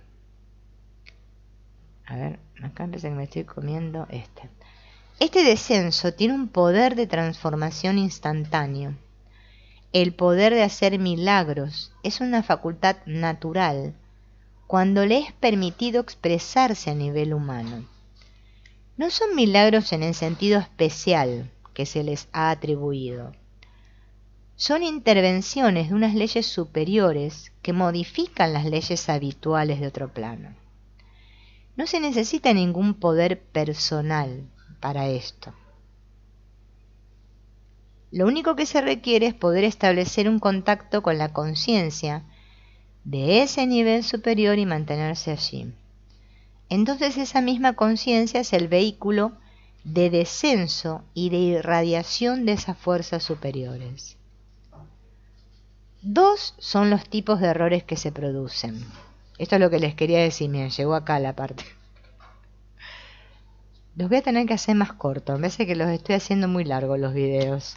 A ver, acá parece que me estoy comiendo este. Este descenso tiene un poder de transformación instantáneo. El poder de hacer milagros es una facultad natural cuando le es permitido expresarse a nivel humano. No son milagros en el sentido especial, que se les ha atribuido. Son intervenciones de unas leyes superiores que modifican las leyes habituales de otro plano. No se necesita ningún poder personal para esto. Lo único que se requiere es poder establecer un contacto con la conciencia de ese nivel superior y mantenerse allí. Entonces esa misma conciencia es el vehículo de descenso y de irradiación de esas fuerzas superiores. Dos son los tipos de errores que se producen. Esto es lo que les quería decir, miren, llegó acá la parte. Los voy a tener que hacer más cortos, me parece que los estoy haciendo muy largos los videos.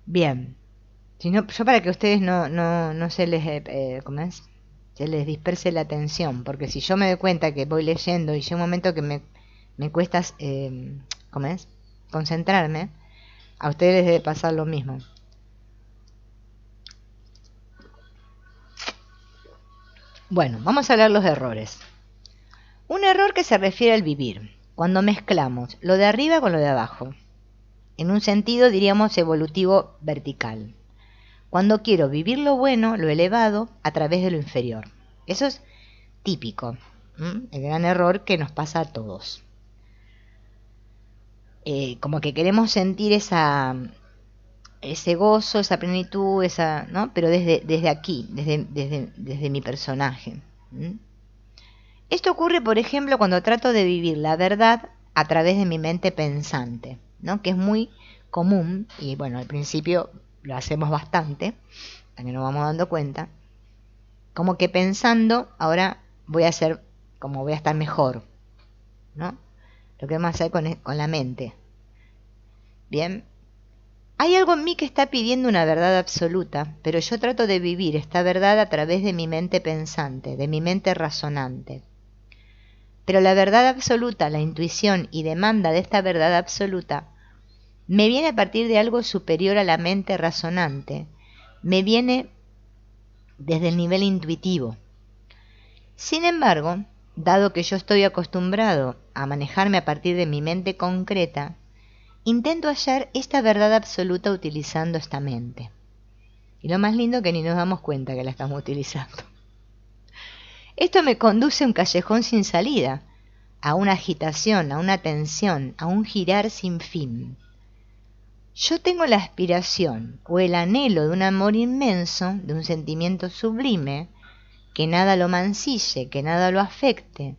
Bien, si no, yo para que ustedes no se les, ¿cómo es? Se les disperse la atención, porque si yo me doy cuenta que voy leyendo y llega un momento que me cuesta, ¿cómo es? Concentrarme, a ustedes les debe pasar lo mismo. Bueno, vamos a hablar los errores. Un error que se refiere al vivir, cuando mezclamos lo de arriba con lo de abajo. En un sentido, diríamos, evolutivo vertical. Cuando quiero vivir lo bueno, lo elevado, a través de lo inferior. Eso es típico, el gran error que nos pasa a todos. Como que queremos sentir ese gozo, esa plenitud, ¿no? Pero desde aquí, desde mi personaje. Esto ocurre, por ejemplo, cuando trato de vivir la verdad a través de mi mente pensante, ¿no? Que es muy común, y bueno, al principio lo hacemos bastante, hasta que nos vamos dando cuenta, como que pensando, ahora voy a estar mejor, ¿no? Lo que vamos a hacer con la mente. Bien, hay algo en mí que está pidiendo una verdad absoluta, pero yo trato de vivir esta verdad a través de mi mente pensante, de mi mente razonante. Pero la verdad absoluta, la intuición y demanda de esta verdad absoluta, me viene a partir de algo superior a la mente razonante, me viene desde el nivel intuitivo. Sin embargo, dado que yo estoy acostumbrado a manejarme a partir de mi mente concreta, intento hallar esta verdad absoluta utilizando esta mente. Y lo más lindo es que ni nos damos cuenta que la estamos utilizando. Esto me conduce a un callejón sin salida, a una agitación, a una tensión, a un girar sin fin. Yo tengo la aspiración o el anhelo de un amor inmenso, de un sentimiento sublime, que nada lo mancille, que nada lo afecte,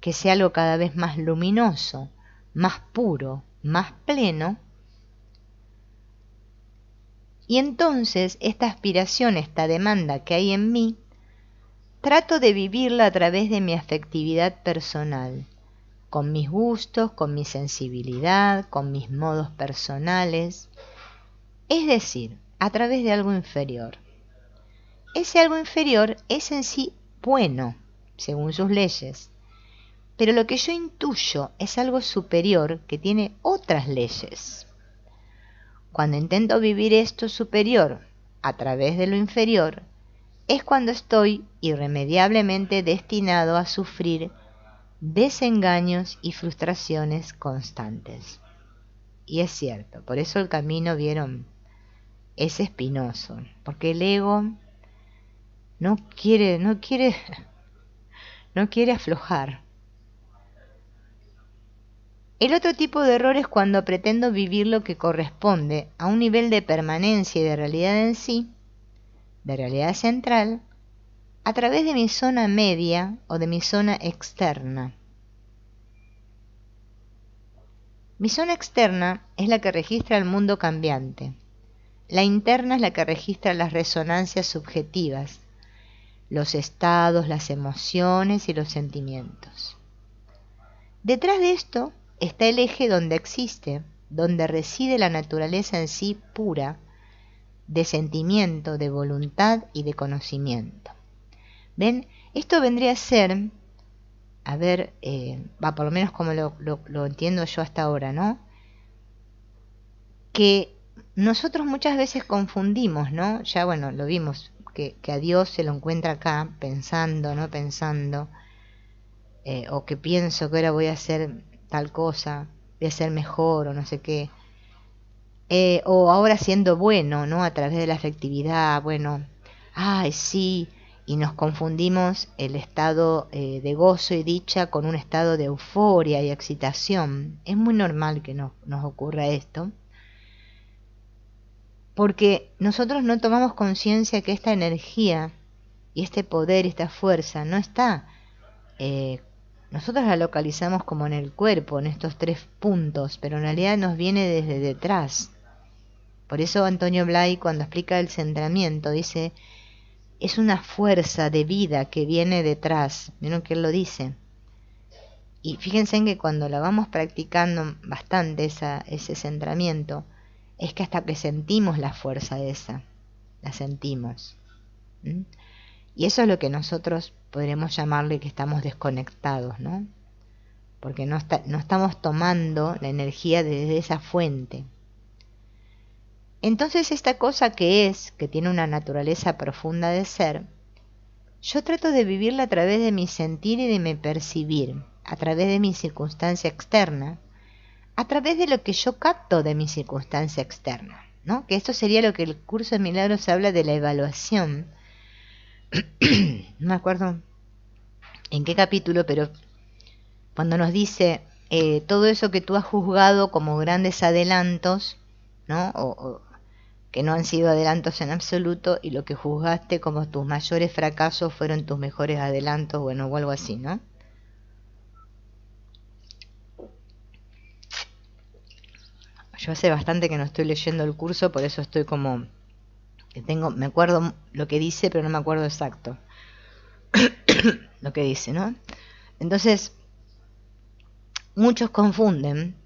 que sea algo cada vez más luminoso, más puro, más pleno. Y entonces esta aspiración, esta demanda que hay en mí, trato de vivirla a través de mi afectividad personal, con mis gustos, con mi sensibilidad, con mis modos personales, es decir, a través de algo inferior. Ese algo inferior es en sí bueno, según sus leyes, pero lo que yo intuyo es algo superior que tiene otras leyes. Cuando intento vivir esto superior a través de lo inferior, es cuando estoy irremediablemente destinado a sufrir desengaños y frustraciones constantes. Y es cierto, por eso el camino, vieron, es espinoso, porque el ego no quiere aflojar. El otro tipo de error es cuando pretendo vivir lo que corresponde a un nivel de permanencia y de realidad en sí, de realidad central, a través de mi zona media o de mi zona externa. Mi zona externa es la que registra el mundo cambiante. La interna es la que registra las resonancias subjetivas, los estados, las emociones y los sentimientos. Detrás de esto está el eje donde existe, donde reside la naturaleza en sí pura, de sentimiento, de voluntad y de conocimiento. ¿Ven? Esto vendría a ser, por lo menos como lo entiendo yo hasta ahora, ¿no? Que nosotros muchas veces confundimos, ¿no? Ya bueno, lo vimos, que a Dios se lo encuentra acá, pensando, no pensando, o que pienso que ahora voy a hacer tal cosa, voy a ser mejor o no sé qué. O ahora siendo bueno, ¿no? A través de la afectividad, bueno, ay, sí, y nos confundimos el estado de gozo y dicha con un estado de euforia y excitación. Es muy normal que nos ocurra esto, porque nosotros no tomamos conciencia que esta energía y este poder, esta fuerza, no está. Nosotros la localizamos como en el cuerpo, en estos 3 puntos, pero en realidad nos viene desde detrás. Por eso Antonio Blay, cuando explica el centramiento, dice, es una fuerza de vida que viene detrás. ¿Vieron que él lo dice? Y fíjense en que cuando la vamos practicando bastante ese centramiento, es que hasta que sentimos la fuerza esa, la sentimos. ¿Mm? Y eso es lo que nosotros podremos llamarle que estamos desconectados, ¿no? Porque no estamos tomando la energía desde esa fuente. Entonces esta cosa que tiene una naturaleza profunda de ser, yo trato de vivirla a través de mi sentir y de mi percibir, a través de mi circunstancia externa, a través de lo que yo capto de mi circunstancia externa, ¿no? Que esto sería lo que el curso de milagros habla de la evaluación. No me acuerdo en qué capítulo, pero cuando nos dice todo eso que tú has juzgado como grandes adelantos, ¿no? O que no han sido adelantos en absoluto, y lo que juzgaste como tus mayores fracasos fueron tus mejores adelantos, bueno, o algo así, ¿no? Yo hace bastante que no estoy leyendo el curso, por eso estoy como me acuerdo lo que dice, pero no me acuerdo exacto lo que dice, ¿no? Entonces, muchos confunden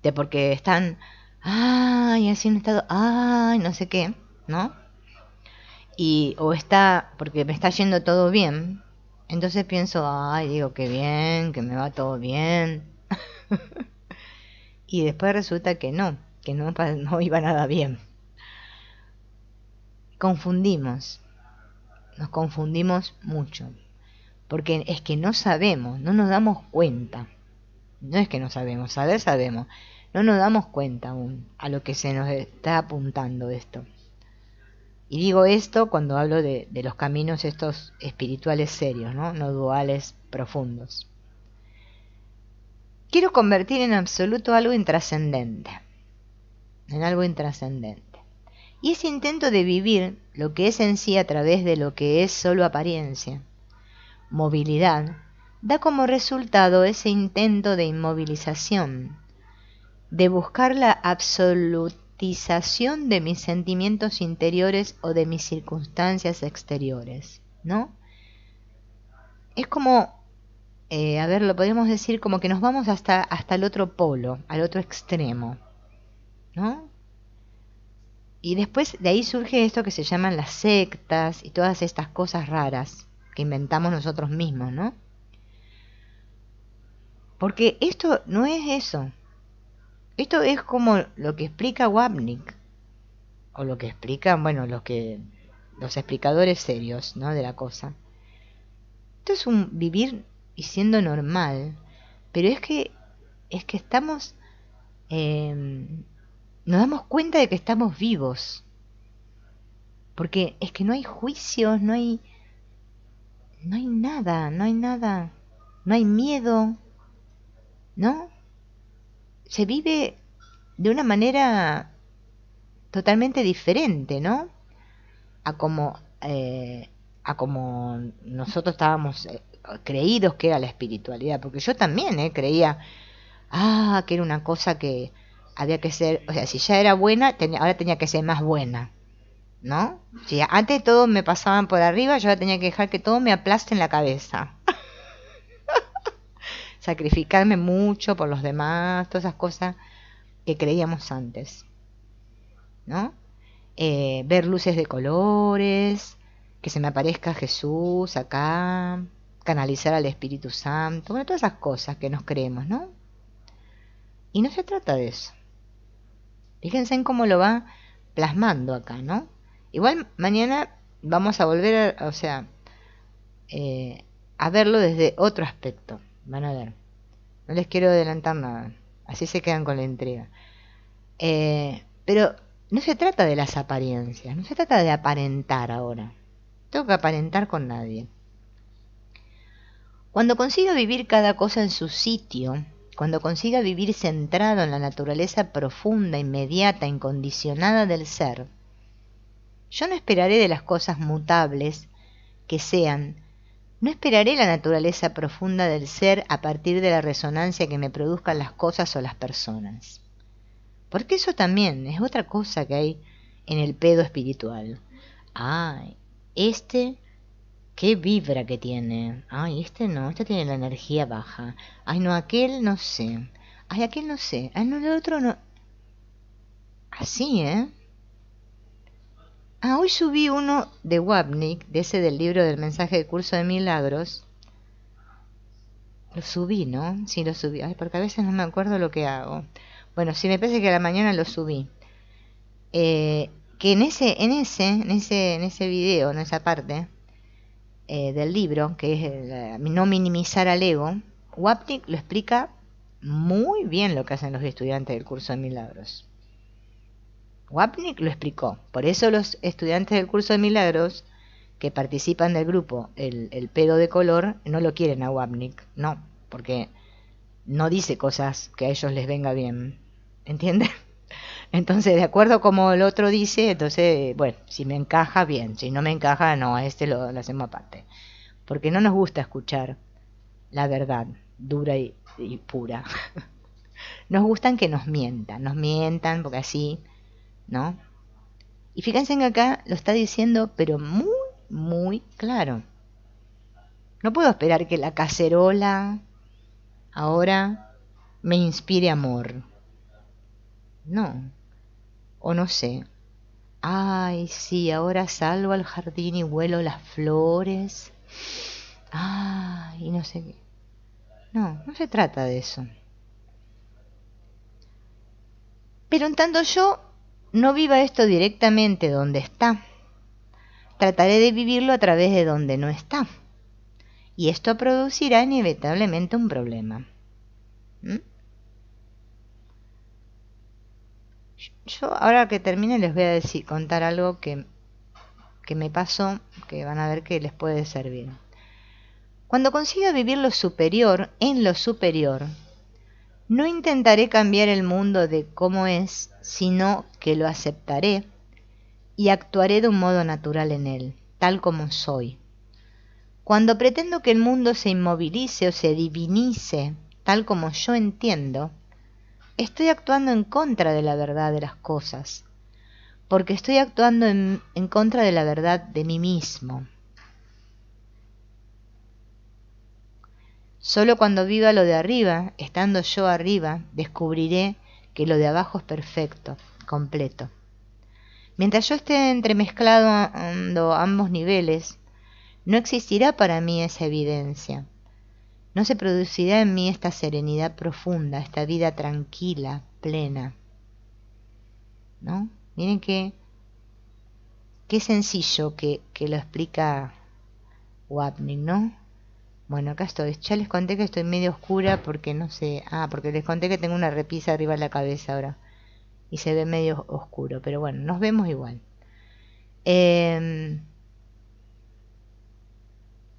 de porque están, ay, así en estado, ay, no sé qué, ¿no? O está, porque me está yendo todo bien, entonces pienso, ay, digo, qué bien, que me va todo bien. Y después resulta que no iba nada bien. Nos confundimos mucho, porque es que no sabemos, no nos damos cuenta. No es que no sabemos, sabemos. No nos damos cuenta aún a lo que se nos está apuntando esto. Y digo esto cuando hablo de los caminos estos espirituales serios, ¿no? No duales, profundos. Quiero convertir en absoluto algo intrascendente. En algo intrascendente. Y ese intento de vivir lo que es en sí a través de lo que es solo apariencia, movilidad, da como resultado ese intento de inmovilización, de buscar la absolutización de mis sentimientos interiores o de mis circunstancias exteriores, ¿no? Es como, lo podríamos decir como que nos vamos hasta el otro polo, al otro extremo, ¿no? Y después de ahí surge esto que se llaman las sectas y todas estas cosas raras que inventamos nosotros mismos, ¿no? Porque esto no es eso. Esto es como lo que explica Wapnick, o lo que explican, bueno, los explicadores serios, ¿no? De la cosa. Esto es un vivir y siendo normal, pero es que estamos, nos damos cuenta de que estamos vivos, porque es que no hay juicios, no hay nada, no hay miedo, ¿no? Se vive de una manera totalmente diferente, ¿no? A como nosotros estábamos creídos que era la espiritualidad, porque yo también creía que era una cosa que había que ser, o sea, si ya era buena, ahora tenía que ser más buena, ¿no? Si antes todos me pasaban por arriba, yo ahora tenía que dejar que todo me aplaste en la cabeza. Sacrificarme mucho por los demás, todas esas cosas que creíamos antes, ¿no? Ver luces de colores, que se me aparezca Jesús acá, canalizar al Espíritu Santo, bueno, todas esas cosas que nos creemos, ¿no? Y no se trata de eso. Fíjense en cómo lo va plasmando acá, ¿no? Igual mañana vamos a volver a verlo desde otro aspecto. Van a ver. No les quiero adelantar nada. Así se quedan con la intriga. Pero no se trata de las apariencias, no se trata de aparentar ahora. No tengo que aparentar con nadie. Cuando consiga vivir cada cosa en su sitio, cuando consiga vivir centrado en la naturaleza profunda, inmediata, incondicionada del ser, yo no esperaré de las cosas mutables que sean, no esperaré la naturaleza profunda del ser a partir de la resonancia que me produzcan las cosas o las personas. Porque eso también es otra cosa que hay en el pedo espiritual. Ay, qué vibra que tiene. Ay, no, este tiene la energía baja. Ay, no, aquel no sé. Ay, aquel no sé. Ay, no, el otro no. Así, ¿eh? Hoy subí uno de Wapnick, de ese del libro del mensaje de Curso de Milagros. Lo subí, ¿no? Sí, lo subí. Ay, porque a veces no me acuerdo lo que hago. Bueno, sí, me parece que a la mañana lo subí. Que en ese video, en esa parte del libro, que es no minimizar al ego, Wapnick lo explica muy bien lo que hacen los estudiantes del Curso de Milagros. Wapnick lo explicó. Por eso los estudiantes del Curso de Milagros que participan del grupo el pedo de color no lo quieren a Wapnick. No, porque no dice cosas que a ellos les venga bien. ¿Entienden? Entonces, de acuerdo como el otro dice, entonces, bueno, si me encaja, bien. Si no me encaja, no, a este lo hacemos aparte. Porque no nos gusta escuchar la verdad dura y pura. Nos gustan que nos mientan, porque así, ¿no? Y fíjense que acá lo está diciendo, pero muy, muy claro. No puedo esperar que la cacerola ahora me inspire amor. No. O no sé. Ay, sí, ahora salgo al jardín y huelo las flores. Ay, y no sé qué. No, no se trata de eso. Pero en tanto yo no viva esto directamente donde está, trataré de vivirlo a través de donde no está. Y esto producirá inevitablemente un problema. ¿Mm? Yo ahora que termine les voy a contar algo que me pasó, que van a ver que les puede servir. Cuando consiga vivir lo superior en lo superior, no intentaré cambiar el mundo de cómo es, sino que lo aceptaré y actuaré de un modo natural en él, tal como soy. Cuando pretendo que el mundo se inmovilice o se divinice, tal como yo entiendo, estoy actuando en contra de la verdad de las cosas, porque estoy actuando en contra de la verdad de mí mismo. Solo cuando viva lo de arriba, estando yo arriba, descubriré que lo de abajo es perfecto, completo. Mientras yo esté entremezclando ambos niveles, no existirá para mí esa evidencia. No se producirá en mí esta serenidad profunda, esta vida tranquila, plena. ¿No? Miren qué sencillo que lo explica Wapnick, ¿no? Bueno, acá estoy. Ya les conté que estoy medio oscura porque no sé. Porque les conté que tengo una repisa arriba de la cabeza ahora. Y se ve medio oscuro. Pero bueno, nos vemos igual.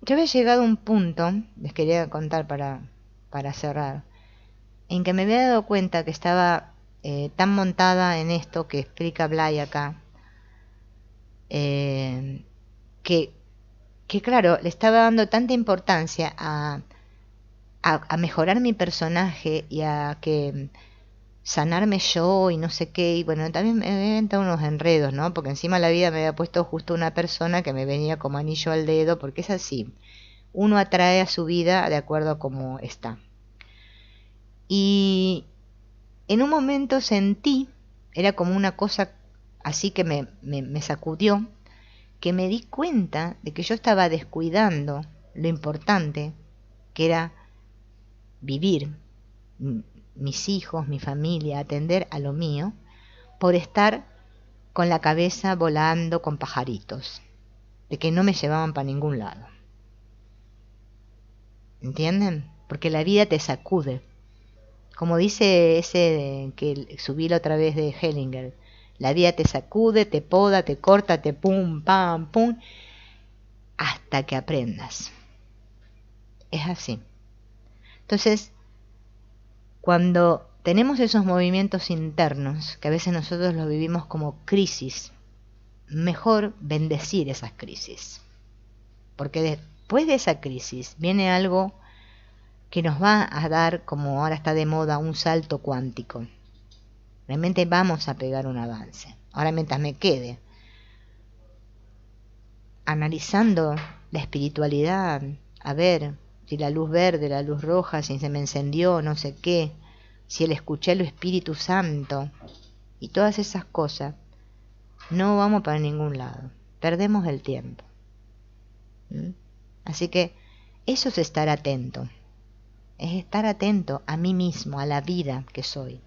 Yo había llegado a un punto, les quería contar para cerrar, en que me había dado cuenta que estaba tan montada en esto que explica Blay acá, que claro, le estaba dando tanta importancia a mejorar mi personaje y a que sanarme yo y no sé qué, y bueno, también me había inventado unos enredos, ¿no? Porque encima la vida me había puesto justo una persona que me venía como anillo al dedo, porque es así, uno atrae a su vida de acuerdo a cómo está. Y en un momento sentí, era como una cosa así que me sacudió, que me di cuenta de que yo estaba descuidando lo importante, que era vivir, mis hijos, mi familia, atender a lo mío, por estar con la cabeza volando con pajaritos, de que no me llevaban para ningún lado. ¿Entienden? Porque la vida te sacude. Como dice ese que subí la otra vez de Hellinger, la vida te sacude, te poda, te corta, te pum, pam, pum, hasta que aprendas. Es así. Entonces, cuando tenemos esos movimientos internos, que a veces nosotros los vivimos como crisis, mejor bendecir esas crisis. Porque después de esa crisis viene algo que nos va a dar, como ahora está de moda, un salto cuántico. Realmente vamos a pegar un avance. Ahora, mientras me quede analizando la espiritualidad, a ver si la luz verde, la luz roja, si se me encendió, no sé qué, si el escuché al Espíritu Santo y todas esas cosas, no vamos para ningún lado. Perdemos el tiempo. Así que eso es estar atento. Es estar atento a mí mismo, a la vida que soy.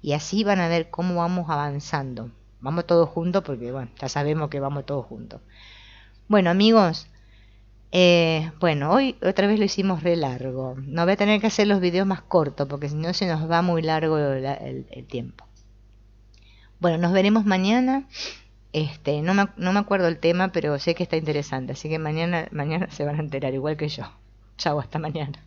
Y así van a ver cómo vamos avanzando. Vamos todos juntos porque, bueno, ya sabemos que vamos todos juntos. Bueno, amigos, hoy otra vez lo hicimos re largo. No voy a tener que hacer los videos más cortos porque si no se nos va muy largo el tiempo. Bueno, nos veremos mañana. No me acuerdo el tema, pero sé que está interesante. Así que mañana se van a enterar, igual que yo. Chau, hasta mañana.